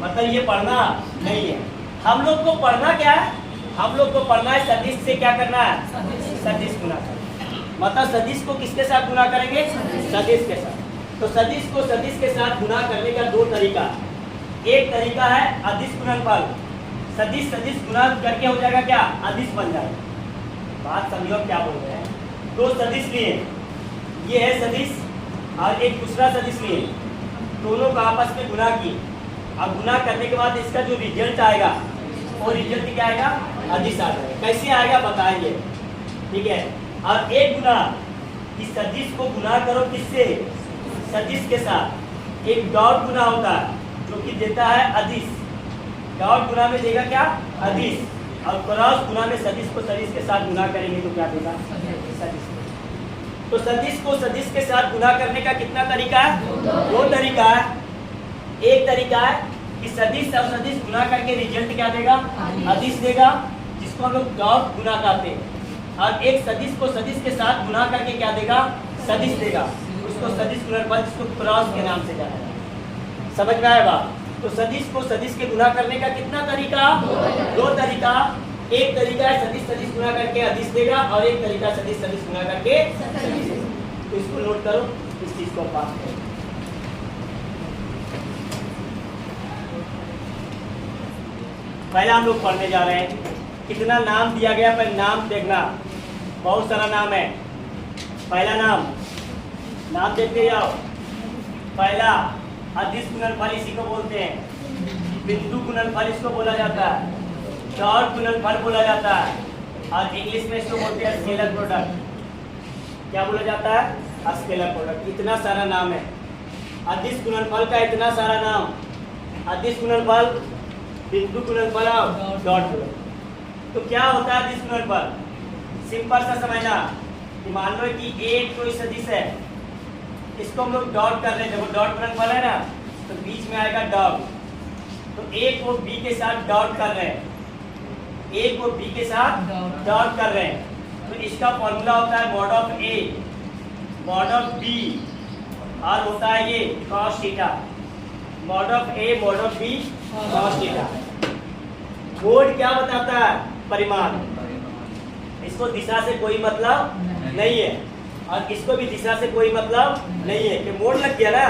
मतलब ये पढ़ना नहीं है। हम लोग को पढ़ना क्या है, हम लोग को पढ़ना है सदिश से क्या करना है, सदिश गुना करना। मतलब सदिश को किसके साथ गुना करेंगे, सदिश के साथ। तो सदिश को सदिश के साथ गुना करने का 2 तरीका। एक तरीका है अदिश गुणनफल, सदिश सदिश गुना करके हो जाएगा क्या, अदिश बन जाएगा। बात समझो क्या बोल रहे हैं। 2 सदिश लिए, ये है सदिश और एक दूसरा सदिश लिए, दोनों का आपस में गुना किए। अब गुना करने के बाद इसका जो रिजल्ट आएगा वो रिजल्ट क्या आएगा, अदिश आ जाएगा। कैसे आएगा बताएंगे, ठीक है। और एक गुना, इस सदिश को गुना करो किससे, सदिश के साथ। एक डॉट गुना होता है जो कि देता है अदिश, डॉट गुना में देगा क्या, अदिश, और क्रॉस गुना में सदिश को सदिश के साथ गुना करेंगे तो क्या देगा, सदिश। तो सदिश को सदिश के साथ गुना करने का कितना तरीका है, 2 तरीका है। एक तरीका है कि सदिश और सदिश गुना करके रिजल्ट क्या देगा, अदिश देगा, जिसको हम लोग डॉट गुना कहते हैं। और एक सदिश को सदिश के साथ गुना करके क्या देगा, सदिश देगा, उसको सदिश गुणनफल, जिसको क्रॉस के नाम से जाना जाता है। समझ में आया बात। तो सदिश को सदिश के गुना करने का कितना तरीका, 2 तरीका। एक तरीका है सदिश सदिश गुना करके अदिश देगा, और एक तरीका सदिश सदिश गुना करके सदिश देगा। तो इसको नोट करो, इस चीज को पास करो। पहला हम लोग पढ़ने जा रहे हैं, कितना नाम दिया गया, पर नाम देखना, बहुत सारा नाम है। पहला नाम देखते जाओ। पहला अदिश गुणनफल, इसी को बोलते हैं। बिंदु गुणनफल इसको बोला जाता है, डॉट गुणनफल बोला जाता है, और इंग्लिश में इसको बोलते हैं स्केलर प्रोडक्ट। क्या बोला जाता है, स्केलर प्रोडक्ट, इतना सारा नाम है। अदिश गुणनफल का इतना सारा नाम, अदिश गुणनफल, बिंदु गुणनफल और डॉट गुणनफल। तो क्या होता है अदिश गुणनफल? सिंपल सा समझना कि मान लो कि एक कोई सदिश है, इसको हम लोग डॉट कर रहे हैं, जब डॉट गुणनफल है ना तो बीच में आएगा डॉट, तो ए को बी के साथ डॉट कर रहे हैं, ए को बी के साथ डॉट कर रहे हैं, तो इसका फॉर्मूला होता है mod of a mod of b और होता है ये cos theta, mod of a mod of b cos theta. Mod क्या बताता है? परिमाण। इसको दिशा से कोई मतलब नहीं है और इसको भी दिशा से कोई मतलब नहीं है कि मोड लग गया ना,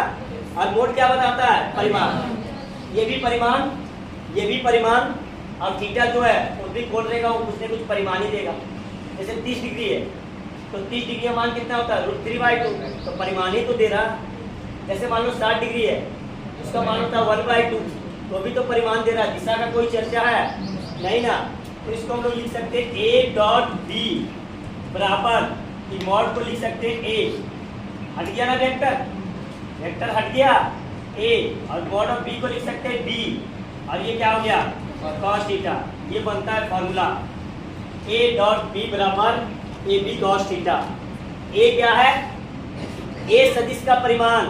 और मोड क्या बताता है? परिमाण। ये भी परिमाण, ये भी परिमाण, और थीटा जो है वो भी खोल रहेगा, वो कुछ न कुछ परिमाण ही देगा। जैसे 30 डिग्री है तो 30 डिग्री का मान कितना होता है? √3/2, तो परिमाण ही तो दे रहा। जैसे मान लो 60 डिग्री है, उसका मान होता है 1/2, तो भी तो परिमाण दे रहा है, दिशा का कोई चर्चा है नहीं ना। तो इसको हम लोग लिख सकते हैं ए डॉट बी बराबर, कि मॉड को लिख सकते हैं ए, हट गया ना वेक्टर, वेक्टर हट गया ए, और मॉड ऑफ बी को लिख सकते हैं बी, और ये क्या हो गया? Cos theta. ये बनता है फॉर्मूला ए डॉट बी बराबर ए बी कॉस थीटा। ए क्या है? ए सदिश का परिमाण,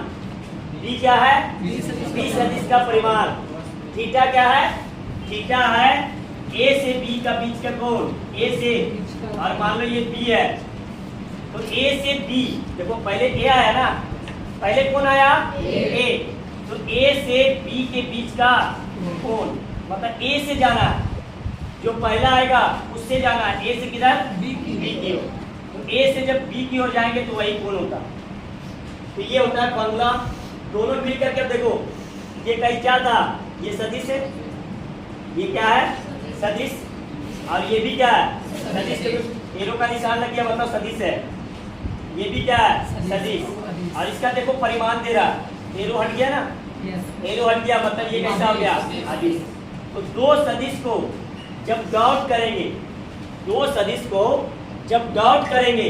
बी क्या है? बी सदिश का परिमाण। थीटा क्या है? थीटा है ए से बी का बीच का कोण, ए से, और मान लो ये बी है, तो ए से बी, देखो पहले ए आया ना, पहले कौन आया? ए, तो ए से बी के बीच का कोण, मतलब ए से जाना है, जो पहला आएगा उससे जाना है, ए से किधर? बी की ओर। तो ए से जब बी की ओर जाएंगे तो वही कोण होता है। तो ये होता है फॉर्मूला। दोनों मिल करके देखो, ये कहीं क्या था? ये सदिश है, ये क्या है? सदिश, और ये भी क्या है? सदिश। एरो का निशान लग गया मतलब सदिश है। ये भी क्या है? सदिश। और इसका देखो परिमाण दे रहा, एरो हट गया ना, एरो हट गया मतलब ये कैसा हो गया? अदिश। तो दो सदिश को जब डॉट करेंगे, दो सदिश को जब डॉट करेंगे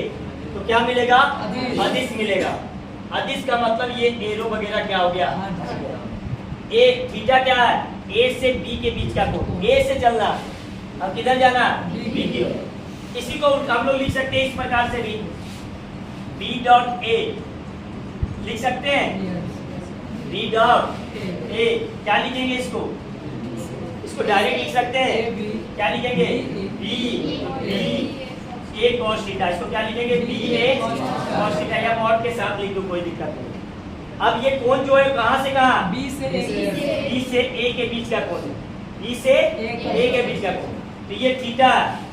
तो क्या मिलेगा? अदिश मिलेगा। अदिश का मतलब ये एरो वगैरह क्या हो गया? ए थीटा क्या है? ए से बी के बीच का कोण, ए से चलना, अब किधर जाना? बी की ओर। इसी को हम लोग लिख सकते हैं इस प्रकार से भी, बी डॉट ए लिख सकते हैं, बी डॉट ए। क्या लिखेंगे इसको? इसको डायरेक्ट लिख सकते हैं, क्या लिखेंगे? बी ए कॉस थीटा। इसको क्या लिखेंगे? बी ए कॉस थीटा, या मॉड के साथ लिख दो, कोई दिक्कत नहीं। अब ये कोण जो है कहाँ से कहाँ? बी से ए के बीच का कोण, बी से ए के बीच का कोण, तो ये थीटा है।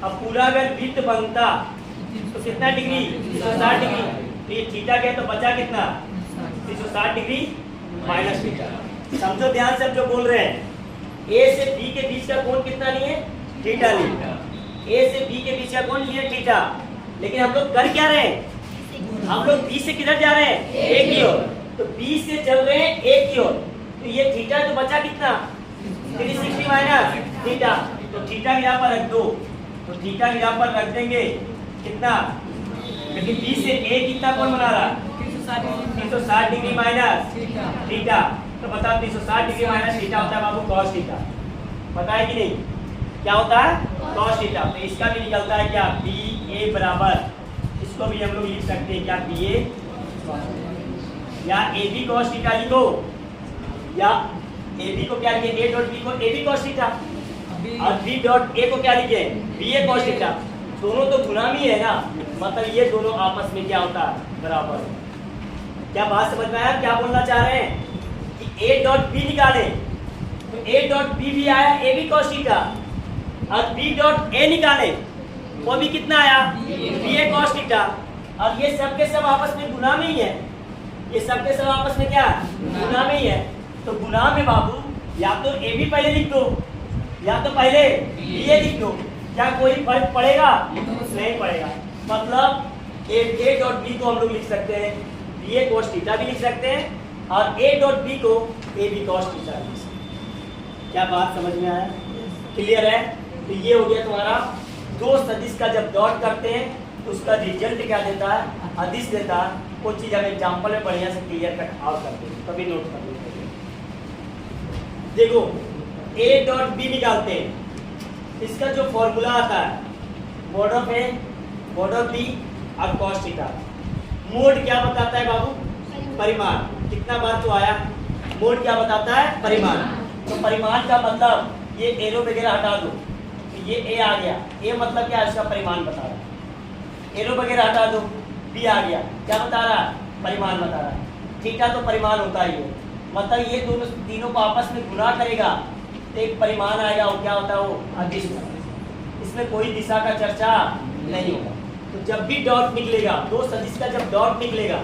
अब पूरा अगर वृत्त बनता तो कितना डिग्री? 360 डिग्री। तो ये थीटा गया तो बचा कितना? 360 डिग्री माइनस थीटा। समझो ध्यान से, हम जो बोल रहे हैं, ए से बी के बीच का कोण कितना लिए? थीटा लिए। ए से बी के बीच का कोण लिए थीटा, लेकिन हम लोग कर क्या रहे हैं? हम लोग बी से किधर जा रहे हैं? ए की ओर। तो बी से चल रहे हैं ए की ओर, तो ये थीटा तो बचा कितना? 360 माइनस थीटा। तो थीटा यहाँ पर रख दो, तो थीटा यहाँ पर रख देंगे कितना? क्योंकि बी से ए कितना कोण बना रहा? 360 डिग्री माइनस थीटा। तो बताओ 360 डिग्री माइनस थीटा होता है बाबू कॉस थीटा। पता है कि नहीं? क्या होता है? Cos theta. तो इसका भी निकलता है क्या? बी ए बराबर, इसको भी हम लोग लिख सकते हैं क्या? बी ए, या ए बी कॉस थीटा लिखो, या ए बी को क्या लिखे? ए डॉट बी को ए बी कॉस थीटा, और बी डॉट ए को क्या लिखे? बी ए कॉस थीटा। दोनों तो गुणा में है ना, मतलब ये दोनों आपस में क्या होता है? बराबर। क्या बात समझ में आया? क्या बोलना चाह रहे हैं कि ए डॉट बी निकाले, तो ए डॉट बी भी आया ए बी कॉस थीटा, और बी डॉट ए निकाले वो भी कितना आया? बी ए कॉस थीटा। और ये सब के सब आपस में गुणा में ही है, ये सब के सब आपस में क्या? गुणा में ही है। तो गुणा में बाबू या तो ए बी पहले लिख दो, या तो पहले बी ए लिख दो। क्या कोई फर्क पड़ेगा? नहीं पड़ेगा। मतलब ए डॉट बी को हम लोग लिख सकते हैं बी ए कॉस थीटा भी लिख सकते हैं, और ए डॉट बी को ए बी कॉस थीटा लिख सकते हैं। क्या बात समझ में आया? क्लियर है? तो ये हो गया तुम्हारा दो सदिश का जब डॉट करते हैं तो उसका रिजल्ट क्या देता है? अदिश देता है। वो चीज़ हम एग्जाम्पल में बढ़िया से क्लियर कट आउट कर देंगे, कभी नोट कर लेंगे। देखो ए डॉट बी निकालते हैं, इसका जो फॉर्मूला आता है mod of a, mod of b और कॉस थीटा। मोड क्या बताता है बाबू? परिमाण। कितना बार तो आया, मोड क्या बताता है? परिमाण। तो परिमाण का मतलब ये एरो वगैरह हटा दो, तो ये ए आ गया, ए मतलब क्या? इसका परिमाण बता रहा है। एरो वगैरह हटा दो, बी आ गया, क्या बता रहा है? परिमाण बता रहा है। थीटा तो परिमाण होता ही है, मतलब ये दोनों तीनों को आपस में गुणा करेगा तो एक परिमाण आएगा, वो क्या होता है? वो अदिश। इसमें कोई दिशा का चर्चा नहीं होगा। तो जब भी डॉट निकलेगा, दो सदिश का जब डॉट निकलेगा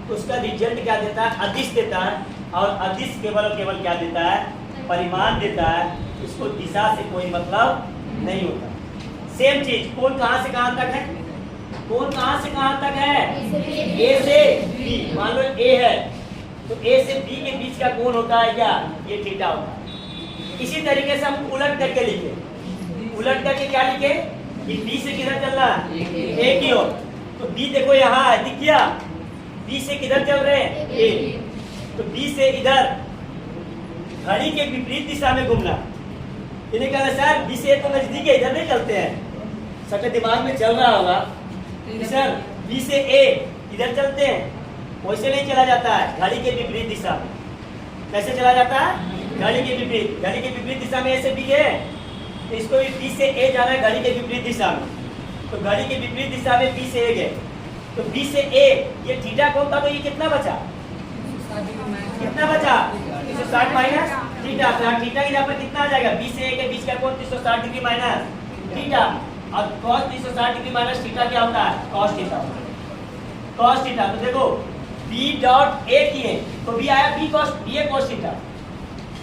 तो उसका रिजल्ट क्या देता है? अदिश देता है। और अदिश केवल और केवल क्या देता है? परिमाण देता है। इसको दिशा से कोई मतलब नहीं होता। सेम चीज कोण कहां से कहां तक है? कोण कहां से कहां तक है? ए से बी। मान लो ए है तो ए से बी के बीच का कोण होता है क्या? ये थीटा होता है। इसी तरीके से हम उलट करके लिखे, उलट करके क्या लिखे कि बी से किधर चल रहा है? ए की ओर। तो बी देखो यहाँ है, दिख गया? बी से किधर चल रहे हैं? ए। तो बी से इधर घड़ी के विपरीत दिशा में घूमना। इन्हें कहना सर बी से ए तो नजदीक है, इधर नहीं चलते हैं। सबके दिमाग में चल रहा होगा सर बी से ए इधर चलते हैं, वैसे नहीं चला जाता है, घड़ी के विपरीत दिशा में। कैसे चला जाता है? घड़ी के विपरीत। घड़ी के विपरीत दिशा में ए से बी है, तो इसको भी बी से ए जाना है घड़ी के विपरीत दिशा में। तो घड़ी के विपरीत दिशा में बी से ए गए, तो बी से ए ये थीटा कौन था? तो ये कितना बचा? कितना बचा? 360 माइनस थीटा। तो थीटा की जगह पर कितना आ जाएगा? बी से ए के बीच का कोण 360 डिग्री माइनस थीटा। और cos 360 डिग्री माइनस थीटा क्या होता है? cos theta. cos theta. तो देखो b डॉट a किए तो भी आया b cos b a cos theta,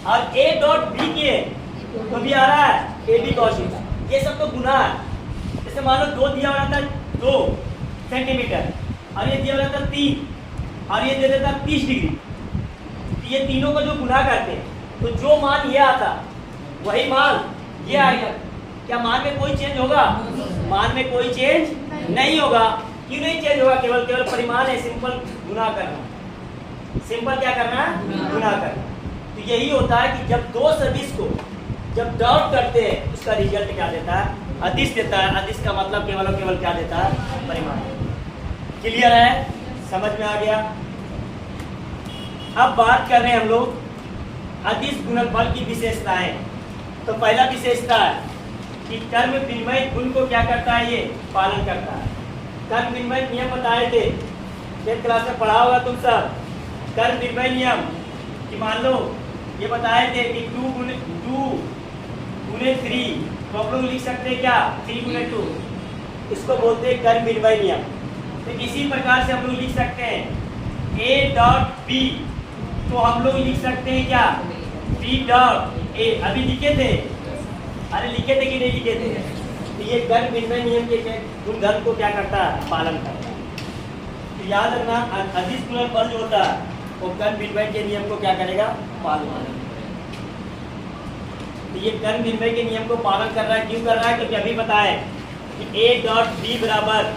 और a डॉट b किए तो भी आ रहा है a b cos थीटा। ये सब तो गुना है। जैसे मान लो 2 दिया हुआ था 2 सेंटीमीटर और ये दिया हुआ था 3 और ये दे देता 30 डिग्री, तो ये तीनों को जो गुना करते हैं तो जो मान ये आता वही मान ये आएगा। क्या मान में कोई चेंज होगा? मान में कोई चेंज नहीं होगा। क्यों नहीं चेंज होगा? केवल केवल परिमाण है, सिंपल गुना करना। सिंपल क्या करना? गुना करना। तो यही होता है कि जब दो सदिश को जब डॉट करते हैं उसका रिजल्ट क्या देता है? अदिश देता है। अदिश का मतलब केवल और केवल क्या देता है? परिमाण। क्लियर है? समझ में आ गया? अब बात कर रहे हैं हम लोग अदिश गुणनफल की विशेषताएं। तो पहला विशेषता है कि कर्म विनिमय गुण को क्या करता है? ये पालन करता है। कर्म विनिमय नियम बताए थे, 10th क्लास में पढ़ा होगा तुम सब। कर्म विनिमय नियम कि मान लो ये बताए थे कि 2 गुने 3 तो आप लोग लिख सकते हैं क्या? 3 गुने 2। इसको बोलते हैं कर्म विनिमय नियम। तो इसी प्रकार से हम लोग लिख सकते हैं a डॉट b, तो हम लोग लिख सकते हैं क्या? b dot a। अभी लिखे थे? अरे लिखे थे कि नहीं लिखे थे? तो ये कर्म विनिमय नियम के गुणधर्म को क्या करता है? पालन करता है। तो याद रखना अदिश गुणनफल जो होता है वो कर्म विनिमय के नियम को क्या करेगा? पालन करेगा। तो ये कर्म विनिमय के नियम को पालन कर रहा है। क्यों कर रहा है? क्योंकि अभी बताए कि a डॉट b बराबर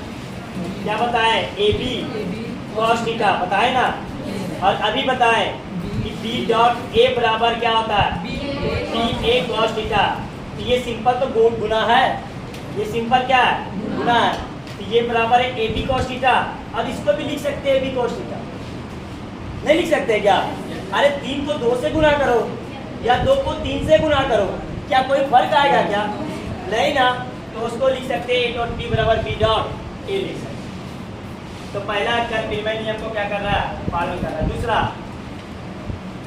क्या बताए? ए बी cos थीटा बताए ना। और अभी बताए कि b डॉट a बराबर क्या होता है? b a cos theta. तो ये सिंपल तो गुना है, ये सिंपल क्या है? गुना है। तो ये बराबर है ए बी cos थीटा। अब इसको भी लिख सकते हैं a b cos थीटा। नहीं लिख सकते क्या? अरे 3 को 2 से गुना करो या 2 को 3 से गुना करो, क्या कोई फर्क आएगा क्या? नहीं ना। तो उसको लिख सकते हैं a डॉट b बराबर b डॉट a लिख सकते। तो पहला कर्म विनिमय नियम को क्या कर रहा है? पालन कर रहा है। दूसरा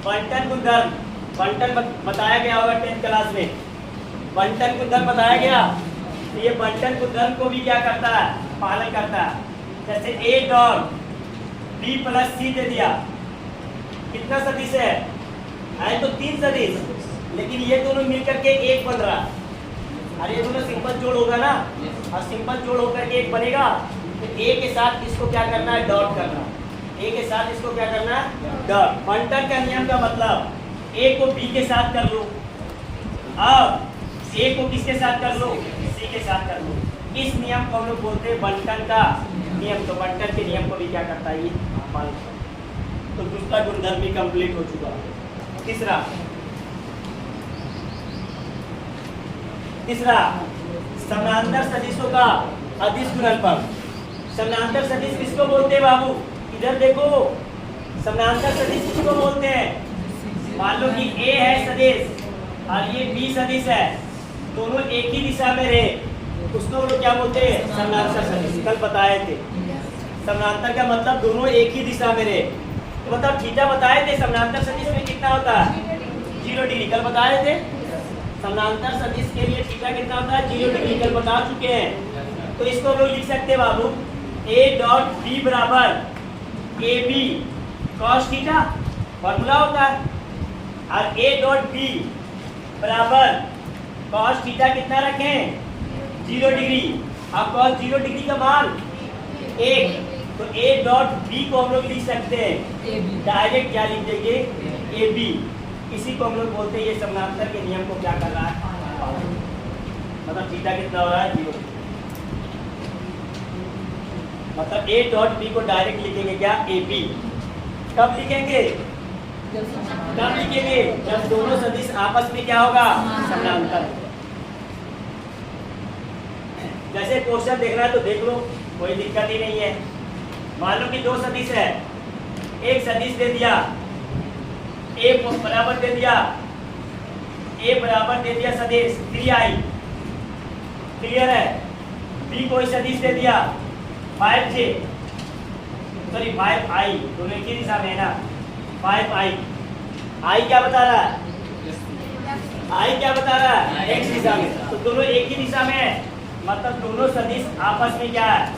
बंटन गुणधर्म। बंटन बताया गया होगा 10th क्लास में। बंटन गुणधर्म बताया गया। तो ये बंटन गुणधर्म को भी क्या करता है? पालन करता है। जैसे a dot b plus c दे दिया, कितना सदिश है? तो 3 सदिश, लेकिन ये दोनों मिलकर के एक बन रहा है। अरे ये दोनों सिंपल जोड़ होगा ना, और सिंपल जोड़ होकर के एक बनेगा। तो a के साथ इसको क्या करना है? डॉट करना। a के साथ इसको क्या करना है? डॉट। बंटन का नियम का मतलब a को b के साथ कर लो, अब a को किसके साथ कर लो? c के साथ कर लो। इस नियम को हम लोग बोलते हैं बंटन का नियम, तो बंटन के नियम को भी क्या करता है ये पालन करता है। तो दूसरा गुणधर्म भी कंप्लीट हो चुका है। तीसरा समानांतर सदिशों का अदिश गुणनफल। समानांतर सदिश किसको बोलते हैं बाबू? इधर देखो, समानांतर सदिश किसको बोलते हैं? मान लो कि ए है सदिश और ये बी सदिश है, दोनों एक ही दिशा में रहे, उसको लोग क्या बोलते हैं? समानांतर सदिश। कल बताए थे समानांतर का मतलब दोनों एक ही दिशा में रहे, तो मतलब थीटा बताए थे समानांतर सदिश में कितना होता है? 0 डिग्री। कल बताए थे समानांतर सदिश के लिए थीटा कितना होता है? 0 डिग्री। कल बता चुके हैं। तो इसको लोग लिख सकते हैं बाबू, a डॉट b बराबर ab cos थीटा, फॉर्मूला होता है, और a डॉट b बराबर cos थीटा कितना रखें? 0 डिग्री। अब cos 0 डिग्री का मान 1, तो a डॉट b को हम लोग लिख सकते हैं डायरेक्ट, क्या लिख देंगे? ab। इसी को हम लोग बोलते हैं ये समानांतर के नियम को क्या कर रहा है? मतलब थीटा कितना हो रहा है? 0। मतलब a डॉट b को डायरेक्ट लिखेंगे क्या? ab। कब लिखेंगे? कब लिखेंगे? जब दोनों सदिश आपस में क्या होगा? समानांतर। जैसे क्वेश्चन देखना है तो देख लो, कोई दिक्कत ही नहीं है। मान लो कि दो सदिश है, एक सदिश दे दिया a बराबर दे दिया, a बराबर दे दिया सदिश 3i, क्लियर है? b कोई सदिश दे दिया 5j, सॉरी 5i, दोनों एक ही दिशा में है ना, 5i। i क्या बता रहा है? i क्या बता रहा है? x दिशा में। तो दोनों एक ही दिशा में है, मतलब दोनों सदिश आपस में क्या है?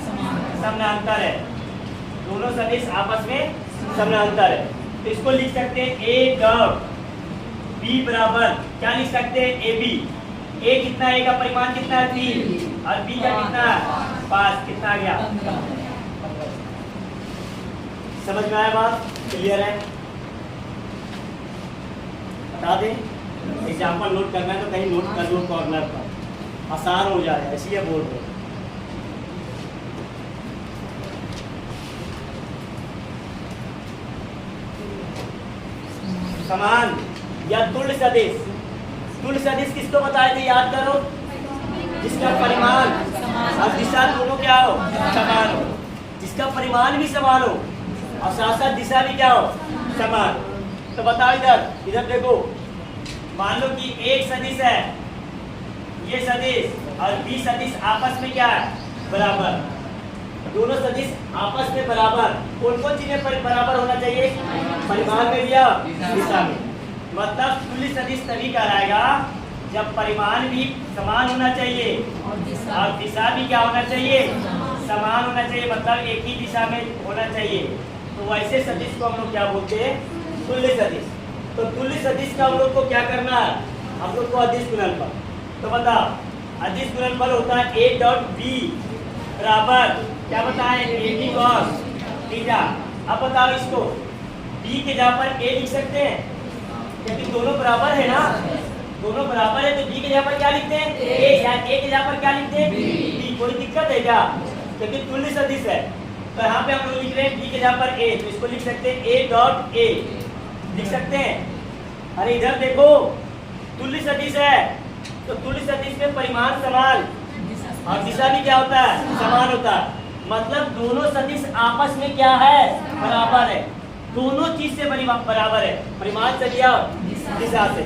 समानांतर है। दोनों सदिश आपस में समानांतर है। तो इसको लिख सकते हैं a डॉट b बराबर क्या लिख सकते हैं? ab। a कितना है? का परिमाण कितना है? 3, और b का कितना है? 5। कितना आ गया? समझ में आया बात? क्लियर है? बता दें, एग्जाम्पल नोट करना है तो कहीं नोट कर लो कॉर्नर पर, आसान हो जाए, ऐसी है बोर्ड पर। समान या तुल्य सदिश। तुल्य सदिश किसको बताए थे? याद करो, जिसका परिमाण और दिशा दोनों क्या हो? समान हो। जिसका परिमाण भी समान हो और साथ साथ दिशा भी क्या हो? समान। तो बताओ, इधर देखो, मान लो कि एक सदिश है, ये सदिश और बी सदिश आपस में क्या है? बराबर। दोनों सदिश आपस में बराबर। कौन कौन चीजें बराबर होना चाहिए? परिमाण में भी और दिशा में। मतलब तुल्य सदिश तभी कहलाएगा जब परिमाण भी समान होना चाहिए और दिशा भी क्या होना चाहिए? समान होना चाहिए, मतलब एक ही दिशा में होना चाहिए। तो वैसे सदिश को हम लोग क्या बोलते हैं? तुल्य सदिश। तो तुल्य सदिश का हम लोग को क्या करना है? हम लोग को अदिश गुणनफल। तो बताओ, अदिश गुणनफल होता है a डॉट b बराबर क्या बताएं? ab cos theta. अब बताओ इसको b के जगह पर a लिख सकते हैं, क्योंकि दोनों बराबर है ना, दोनों बराबर है, तो b के जगह पर क्या लिखते हैं? a। या a के जगह पर क्या लिखते हैं? b। कोई दिक्कत है क्या? क्योंकि तुल्य सदिश है। तो यहाँ पे हम लोग लिख रहे हैं b के जगह पर a, तो इसको लिख सकते हैं a डॉट a, लिख सकते हैं। अरे इधर देखो, तुल्य सदिश है, तो तुल्य सदिश में परिमाण समान और दिशा भी क्या होता है? समान होता है। मतलब दोनों सदिश आपस में क्या है? बराबर है। दोनों चीज से बराबर है, परिमाण से क्या? दिशा से।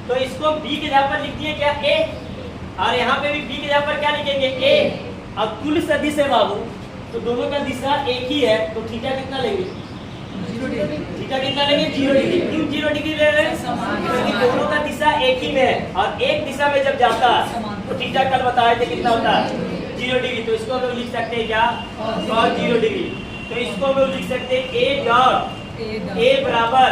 तो इसको b के जगह पर लिख दिए क्या? a, और यहाँ पे भी b के जगह पर क्या लिखेंगे? a। अब तुल्य सदिश है बाबू, तो दोनों का दिशा एक ही है, तो थीटा कितना लेंगे? 0 डिग्री। थीटा कितना लेंगे? 0 डिग्री। क्यों 0 डिग्री ले रहे हैं? क्योंकि दोनों का दिशा एक ही में है, और एक दिशा में जब जाता है तो थीटा कल बताए थे कितना होता है? 0 डिग्री। तो इसको हम लोग लिख सकते हैं क्या? cos 0 degree. तो इसको हम लोग लिख सकते हैं a डॉट a बराबर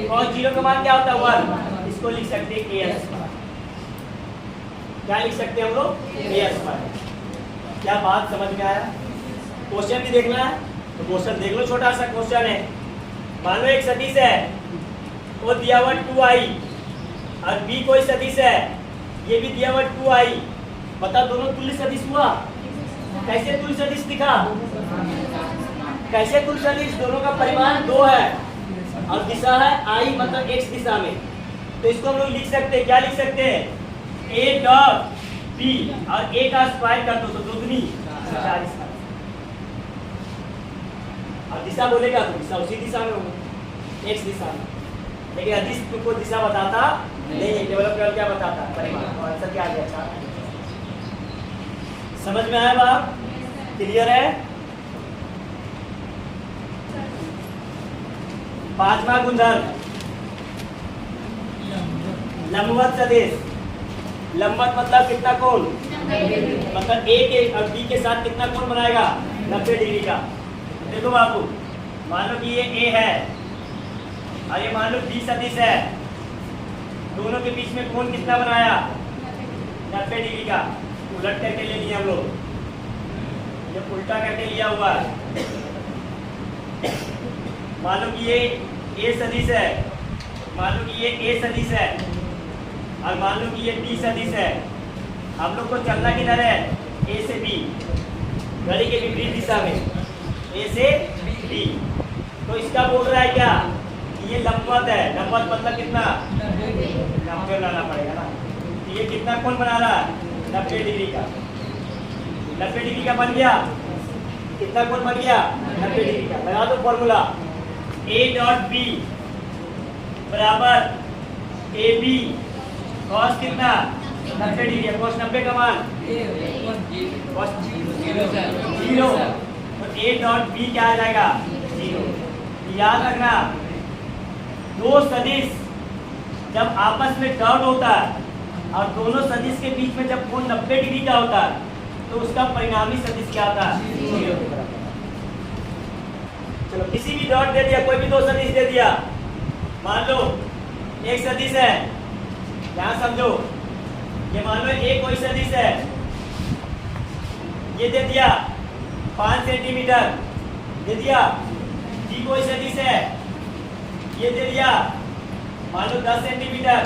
cos 0 का मान क्या होता है? 1। इसको लिख सकते हैं a स्क्वायर। क्या लिख सकते हैं हम लोग? a square. क्या बात समझ में आया? क्वेश्चन भी देखना है तो क्वेश्चन देख लो, छोटा सा क्वेश्चन है। मान लो एक सदिश है, वो दिया हुआ 2i, और b कोई सदिश है, ये भी दिया हुआ 2i। बता, दोनों तुल्य सदिश हुआ? कैसे तुल्य सदिश दिखा? कैसे तुल्य सदिश? दोनों का परिमाण 2 है और दिशा है आई, मतलब x दिशा में। तो इसको हम लोग लिख सकते हैं, क्या लिख सकते हैं? a डॉट b और a का स्क्वायर कर दो तो 2 दूनी 4 इसका। और दिशा बोलेगा तो दिशा उसी दिशा में होगा, x दिशा में। लेकिन अदिश तुमको दिशा बताता नहीं है, केवल क्या बताता? परिमाण। तो आंसर क्या आ गया? 4। समझ में आया बात? क्लियर है? 5वां गुणधर्म लंबवत सदिश। लंबवत मतलब कितना कोण? मतलब ए के और बी के साथ कितना कोण बनाएगा? 90 डिग्री का। देखो बाबू, मान लो कि ये ए है और ये मान लो बी सदिश है, दोनों के बीच में कोण कितना बनाया? 90 डिग्री का। उलट करके ले लिया हम लोग, ये उल्टा करके लिया हुआ है। मान लो कि ये ए सदिश है, मान लो कि ये ए सदिश है और मान लो कि ये बी सदिश है। हम लोग को चलना किधर है? ए से बी, घड़ी के विपरीत दिशा में, ए से बी। तो इसका बोल रहा है क्या? ये लंबवत है। लंबवत मतलब कितना? 90 बनाना पड़ेगा ना। ये कितना कोण बना रहा है? 90 डिग्री का। 90 डिग्री का बन गया। कितना कोण बन गया? 90 डिग्री का। लगा दो फॉर्मूला, a डॉट बी बराबर ए बी कॉस कितना? 90 डिग्री। कॉस 90 का मान कॉस 0। तो a डॉट बी क्या आ जाएगा? 0। याद रखना, दो सदिश जब आपस में डॉट होता है और दोनों सदिश के बीच में जब कोण 90 डिग्री का होता है तो उसका परिणामी सदिश क्या आता है? 0 के बराबर। चलो, किसी भी डॉट दे दिया, कोई भी दो सदिश दे दिया। मान लो एक सदिश है, यहाँ समझो, ये मान लो एक कोई सदिश है, ये दे दिया 5 सेंटीमीटर दे दिया। जी कोई सदिश है, ये दे दिया मान लो 10 सेंटीमीटर।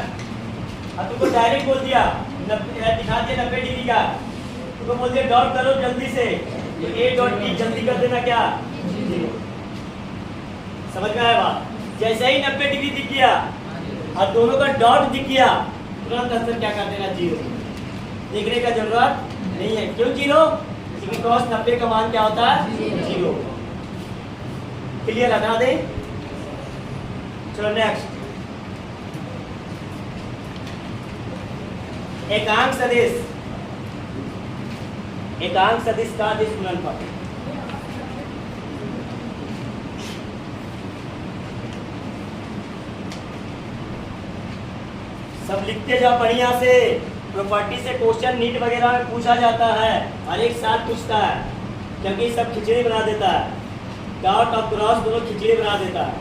और तुमको डायरेक्ट बोल दिया, दिखा दिया 90 डिग्री का, तुमको बोल दिया डॉट करो जल्दी से, तो ए डॉट बी जल्दी कर देना क्या? 0। समझ में आया बात? जैसे ही 90 डिग्री दिख गया और दोनों का डॉट दिख गया, तुरंत आंसर क्या कर देना? 0। देखने का जरूरत नहीं है। क्यों 0? क्योंकि कॉस 90 का मान क्या होता है? 0। क्लियर? लगा दे। चलो नेक्स्ट, एकांक सदिश। एकांक सदिश का अदिश गुणनफल। सब लिखते जाओ बढ़िया से। प्रॉपर्टी से क्वेश्चन नीट वगैरह में पूछा जाता है, हर एक साल पूछता है, क्योंकि सब खिचड़ी बना देता है। डॉट और क्रॉस दोनों खिचड़ी बना देता है।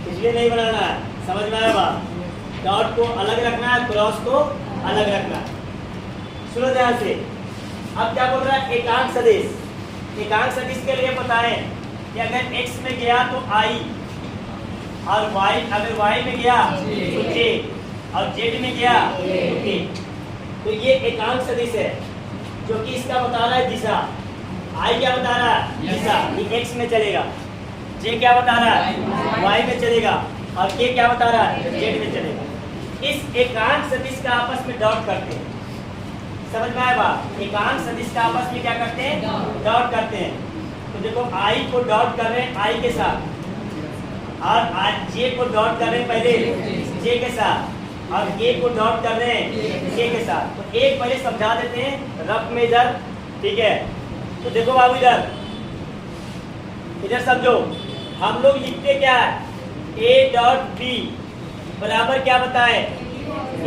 खिचड़ी नहीं बनाना है, समझ में आया बात? डॉट को अलग रखना है, क्रॉस को अलग रखना है। सुनो ध्यान से। अब क्या बोल रहा है? एकांक सदिश। एकांक सदिश के लिए पता है कि अगर x में गया तो i और y, अगर y में गया तो j और z में गया तो k। तो ये एकांक सदिश है जो कि इसका बता रहा है दिशा। i क्या बता रहा है? दिशा, ये x में चलेगा। j क्या बता रहा है? y में चलेगा। और k क्या बता रहा है? z में चलेगा। इस एकांक सदिश का आपस में डॉट करते हैं। समझ में आया बात? एकांक सदिश का आपस में क्या करते हैं? डॉट करते हैं। तो देखो i को डॉट कर रहे हैं i के साथ और j को डॉट कर रहे हैं पहले j के साथ और k को डॉट कर रहे हैं k के साथ। तो एक पहले समझा देते हैं रफ में इधर, ठीक है? तो देखो बाबू इधर समझो, हम लोग लिखते क्या है? a डॉट b बराबर क्या बताए?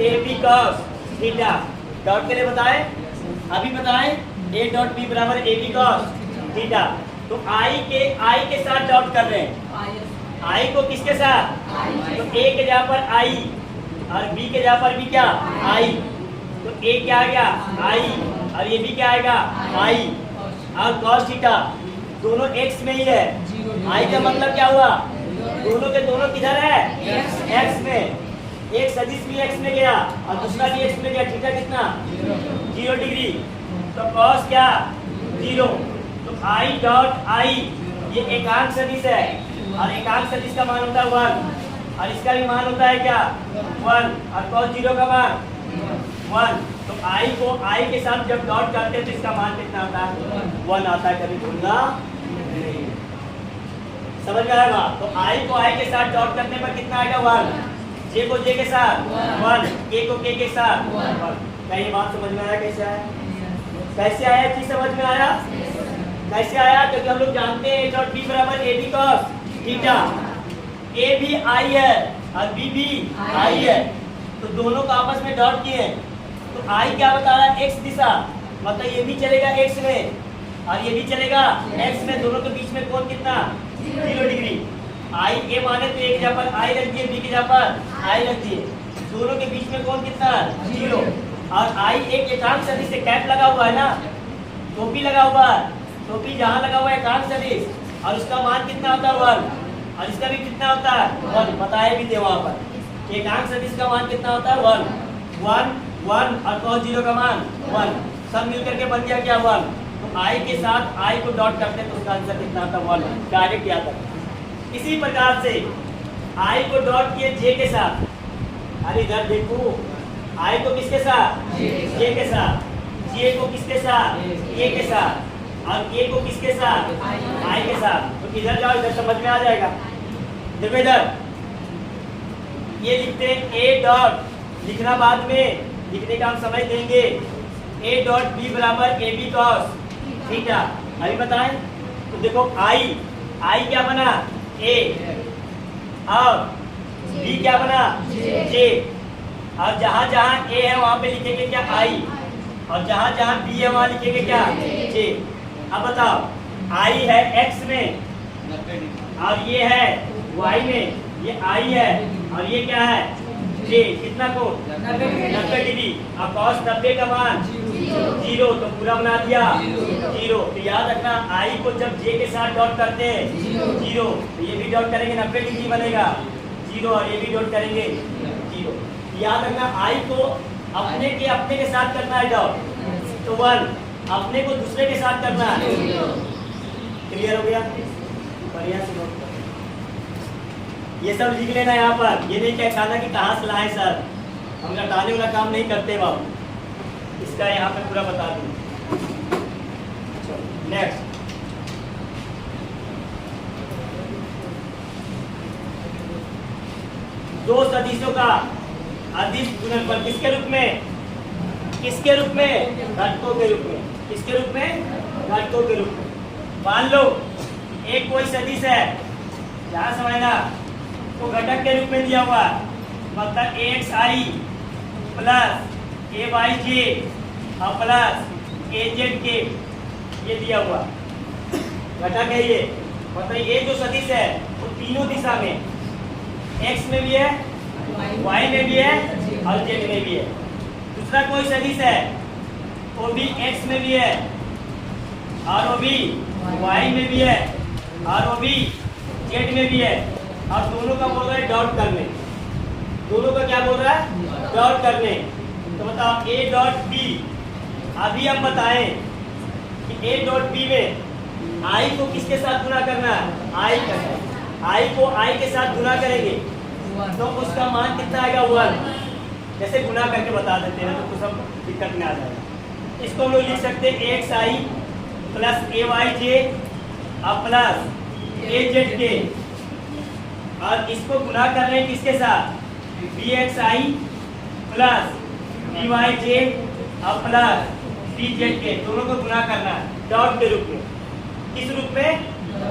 A b cos theta. Dot के लिए बताए, अभी बताए a डॉट b बराबर ए बी कॉस थीटा। तो i के साथ डॉट कर रहे हैं। i को किसके साथ? तो a के जगह पर i और b के जगह पर भी क्या? i। तो a क्या आ गया? i और ये भी क्या आएगा? i और cos थीटा दोनों x में ही है। i का मतलब क्या हुआ? दोनों के दोनों किधर है? x में। एक सदिश भी x में गया और दूसरा भी x में गया। थीटा कितना? 0 डिग्री। तो cos क्या? 0। तो I डॉट I ये एकांक सदिश है और एकांक सदिश का मान होता है 1 और इसका भी मान होता है क्या 1 और cos 0 का मान 1। तो I को I के साथ जब डॉट करते हैं तो इसका मान कितना आता है 1 आता है। कभी भूलना नहीं, समझ में आएगा। तो I को I के साथ डॉट करने पर कितना आएगा 1, J को J के साथ 1, K को K के साथ 1। क्या ये बात समझ में आया? कैसे आया? कैसे आया चीज समझ में आया? कैसे आया? क्योंकि हम लोग जानते हैं A डॉट B बराबर AB cos थीटा। A भी I है और B भी I है, तो दोनों को आपस में डॉट किए तो I क्या बता रहा है x दिशा, मतलब ये भी चलेगा x में और ये भी चलेगा x में, दोनों के बीच में कोण कितना 0 डिग्री। I A माने तो एक जगह पर I रख दिए, B की जगह पर I रख दिए, दोनों के बीच में कोण कितना 0 और I एक एकांक सदिश से कैप लगा हुआ है ना, टोपी लगा हुआ है, टोपी जहाँ लगा हुआ है एकांक सदिश और उसका मान कितना होता है 1 और इसका भी कितना होता है 1, बताए भी थे वहाँ पर। एकांक सदिश का मान कितना होता है 1 1 1 और cos 0 का मान 1, सब मिल करके बन गया क्या 1। तो I के साथ I को डॉट करते हैं तो उसका आंसर कितना आता है 1, डायरेक्ट याद रखना। इसी प्रकार से I को डॉट किए J के साथ, अरे इधर देखो I को किसके साथ J के साथ, J को किसके साथ A के साथ और A को किसके साथ I के साथ। तो इधर जाओ, इधर समझ में आ जाएगा। देखो इधर ये लिखते हैं A डॉट, लिखना बाद में, लिखने का हम समझ देंगे। A डॉट B बराबर AB cos थीटा। अभी बताएं तो देखो I क्या बना A और B क्या बना J और जहां जहां A है वहां पे लिखेंगे क्या I और जहां जहां B है वहां लिखेंगे क्या J। अब बताओ I है X में और ये है Y में, ये I है और ये क्या है J, कितना कोण 90 डिग्री और cos 90 का मान 0, तो पूरा बना दिया 0। तो याद रखना I को जब J के साथ डॉट करते हैं 0, तो ये भी डॉट करेंगे 90 डिग्री बनेगा 0 और ये भी डॉट करेंगे 0। याद रखना I को अपने के साथ करना है डॉट तो 1, अपने को दूसरे के साथ करना है। क्लियर हो गया? बढ़िया से नोट करो, ये सब लिख लेना यहाँ पर। ये नहीं कहना कि कहाँ से लाए सर, हम रटाने वाला काम नहीं करते बाबू, इसका यहाँ पे पूरा बता दूँ। नेक्स्ट दो सदिशों का अदिश गुणनफल किसके रूप में, किसके रूप में घटकों के रूप में, किसके रूप में घटकों के रूप में। मान लो एक कोई सदिश है, क्या समझना, तो घटक के रूप में दिया हुआ, मतलब axi प्लस ayj और प्लस azk ये दिया हुआ घटक है ये। मतलब ये जो सदिश है वो तीनों दिशा में, x में भी है, y में भी है और z में भी है। दूसरा कोई सदिश है वो भी x में भी है और वो भी y में भी है और वो भी z में भी है और दोनों का बोल रहा है डॉट करने, दोनों का क्या बोल रहा है डॉट करने। तो बताओ A डॉट B, अभी हम बताएं कि A डॉट B में I को किसके साथ गुना करना है, I करना, I को I के साथ गुना करेंगे तो उसका मान कितना आएगा 1। जैसे गुना करके बता देते हैं तो सब दिक्कत में आ जाएगा। इसको हम लोग लिख सकते हैं axi प्लस ayj और प्लस azk और इसको गुना कर रहे हैं किसके साथ bxi प्लस byj और प्लस bzk, दोनों को गुना करना है डॉट के रूप में। किस रूप में,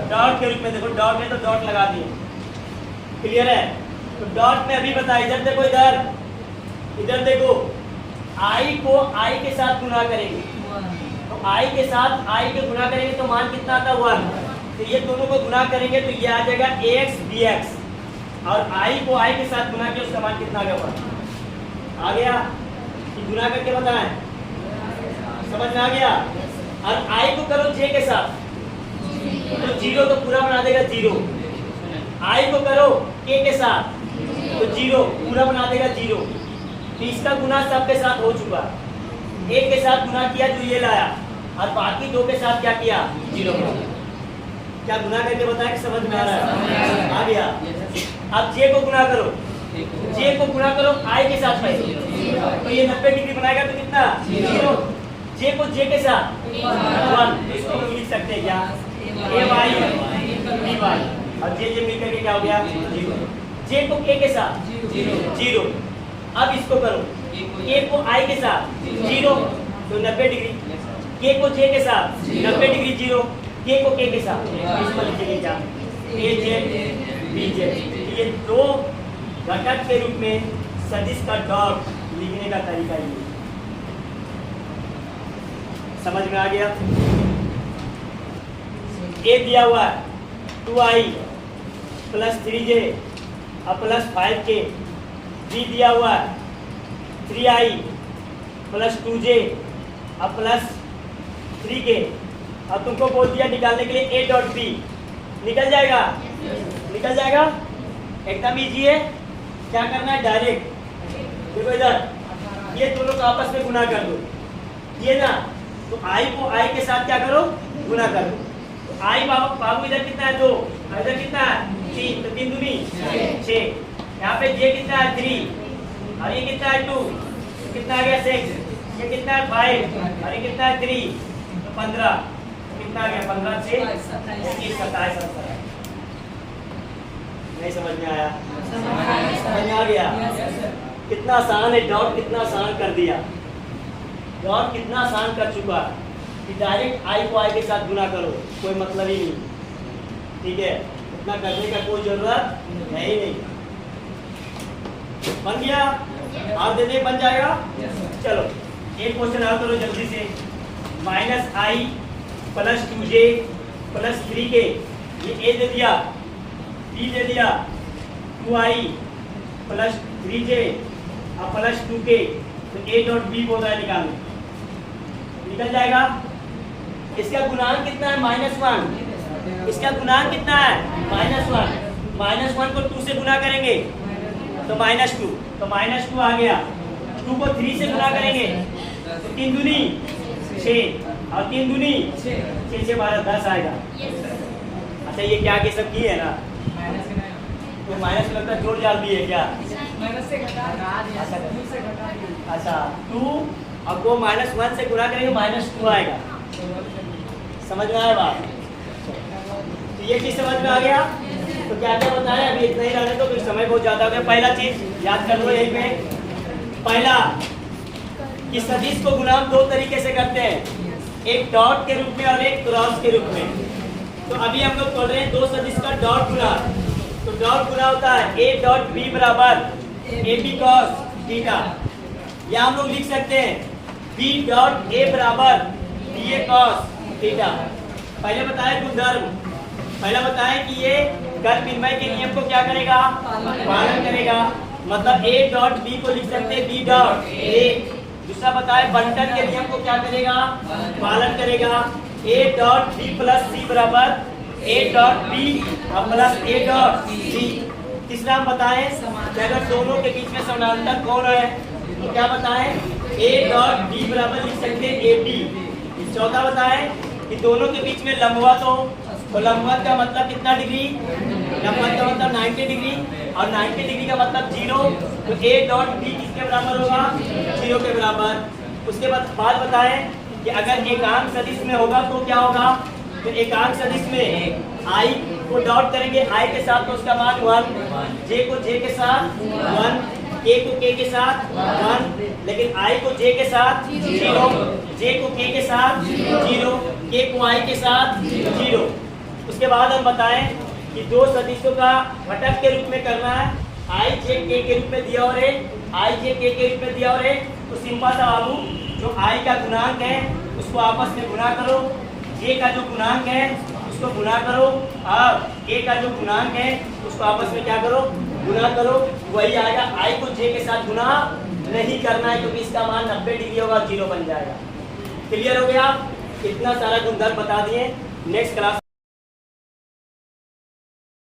डॉट के रूप में। देखो डॉट में तो डॉट लगा दिए, क्लियर है। तो डॉट में अभी बता, इधर देखो, इधर देखो I को I के साथ गुना करेंगे तो I के साथ I के गुना करेंगे तो मान कितना आता है 1। तो ये दोनों को गुना करेंगे तो ये आ जाएगा ax bx और I को I के साथ गुना किया उसका मान कितना आ गया 1 आ गया। कि गुना करके बताएं, समझ में आ गया। और I को करो J के साथ तो 0 तो पूरा बना देगा 0, I को करो K के साथ तो 0 पूरा बना देगा 0। तो इसका गुना सबके साथ हो चुका, एक के साथ गुना किया जो ये लाया और बाकी 2 के साथ क्या किया, 0 किया। क्या गुना करके बताया कि समझ में आ रहा है? आ गया। अब जे को गुना करो, जे को गुना करो आई के साथ पहले, तो ये 90 डिग्री बनाएगा तो कितना, 0। जे को जे के साथ 1, इसको हम लिख सकते हैं क्या, ए वाई बी वाई, और जे जे मिलकर के क्या हो गया, 0। जे को के के साथ 0। अब इसको करो, के को आई के साथ 0 तो 90 डिग्री, के को जे के साथ 90 डिग्री 0, के को के साथ, इसको लिखेंगे क्या, ए जेड बी जेड। ये 2 घटक के रूप में सदिश का डॉट लिखने का तरीका ये समझ में आ गया। ए दिया हुआ है 2i प्लस 3j और प्लस 5k, बी दिया हुआ है 3i प्लस 2j और प्लस 3k। अब तुमको बोल दिया निकालने के लिए ए डॉट बी, निकल जाएगा, निकल जाएगा, एकदम इजी है। क्या करना है, डायरेक्ट देखो इधर, ये दोनों को आपस में गुना कर दो, ये ना, तो आई को आई के साथ क्या करो, गुना कर दो। तो आई बाबू इधर कितना है 2, इधर कितना है 3, तो 3 दूनी 6। यहाँ पे जे कितना है 3, और ये कितना है 2, कितना आ गया 6, ये कितना है 5, और ये कितना है 3, तो 15, कितना आ गया 15 से 21 27। नहीं समझ में आया, समझ में आ गया। कितना आसान है, डॉट कितना आसान कर दिया, डॉट कितना आसान कर चुका कि डायरेक्ट आई को आई के साथ गुना करो, कोई मतलब ही नहीं, ठीक है, इतना करने का कोई जरूरत है ही नहीं। बन गया, आप दे दे बन जाएगा। चलो एक क्वेश्चन और करो जल्दी से, -i plus 2j plus 3k, ये ए दे दिया, बी दे दिया 2i प्लस 3j और प्लस 2k, तो ए डॉट बी बोल रहा है निकालना, निकल जाएगा। इसका गुणांक कितना है, -1, इसका गुणांक कितना है, -1, -1 को 2 से गुना करेंगे तो -2, तो -2 आ गया। 2 को 3 से गुना करेंगे तो 3 दूनी 6, और 3 दूनी 6 से 12 10 आएगा। अच्छा ये क्या के सब की है ना, तो माइनस लगता जोड़ डाल दिए क्या, माइनस से घटा, अच्छा 2, अब वो -1 से गुना करेंगे -2 आएगा। समझ में आया बात, तो ये चीज समझ में आ गया। तो क्या क्या बताया, अभी इतना ही रहने दो, फिर समय बहुत ज्यादा हो गया। पहला चीज याद कर लो यही पे, पहला कि सदिश को गुना 2 तरीके से करते हैं, एक डॉट के रूप में और एक क्रॉस के रूप में। तो अभी हम लोग पढ़ रहे हैं 2 सदिश का डॉट गुना। तो डॉट गुना होता है ए डॉट बी बराबर ए बी कॉस थीटा, या हम लोग लिख सकते हैं बी डॉट ए बराबर बी ए कॉस थीटा। पहले बताए गुणधर्म, पहला बताए कि ये कर्क विनिमय के नियम को क्या करेगा, पालन करेगा, मतलब ए डॉट बी को लिख सकते हैं बी डॉट ए। दूसरा बताए बंटन के नियम को क्या करेगा, पालन करेगा, a dot b plus c बराबर a dot b plus a dot c. तीसरा हम बताएं कि अगर दोनों के बीच में समानांतर कोण है तो क्या बताएं, ए डॉट बी बराबर लिख सकते हैं ए बी। चौथा बताएं कि दोनों के बीच में लंबवत हो, तो लंबवत का मतलब कितना डिग्री, लंबवत का मतलब 90 डिग्री, और 90 डिग्री का मतलब 0, तो ए डॉट बी किसके बराबर होगा, 0 के बराबर। उसके बाद बताएं कि अगर एकांक सदिश में होगा तो क्या होगा, तो एकांक सदिश में आई को डॉट करेंगे आई के साथ तो उसका मान 1, जे को जे के साथ 1, के को के के साथ 1, लेकिन आई को जे के साथ 0, जे को के साथ 0, के को आई के साथ 0। उसके बाद हम बताएं कि 2 सदिशों का घटक के रूप में करना है, आई जे के रूप में दिया और है, आई जे के रूप में दिया और है। तो सिंपल सा बाबू, जो आई का गुणांक है उसको आपस में गुना करो, जे का जो गुणांक है उसको गुना करो, और के का जो गुणांक है उसको आपस में क्या करो, गुना करो, वही आएगा। आई को जे के साथ गुना नहीं करना है क्योंकि इसका मान 90 डिग्री होगा, 0 बन जाएगा। क्लियर हो गया, इतना सारा गुणधर्म बता दिए। Next class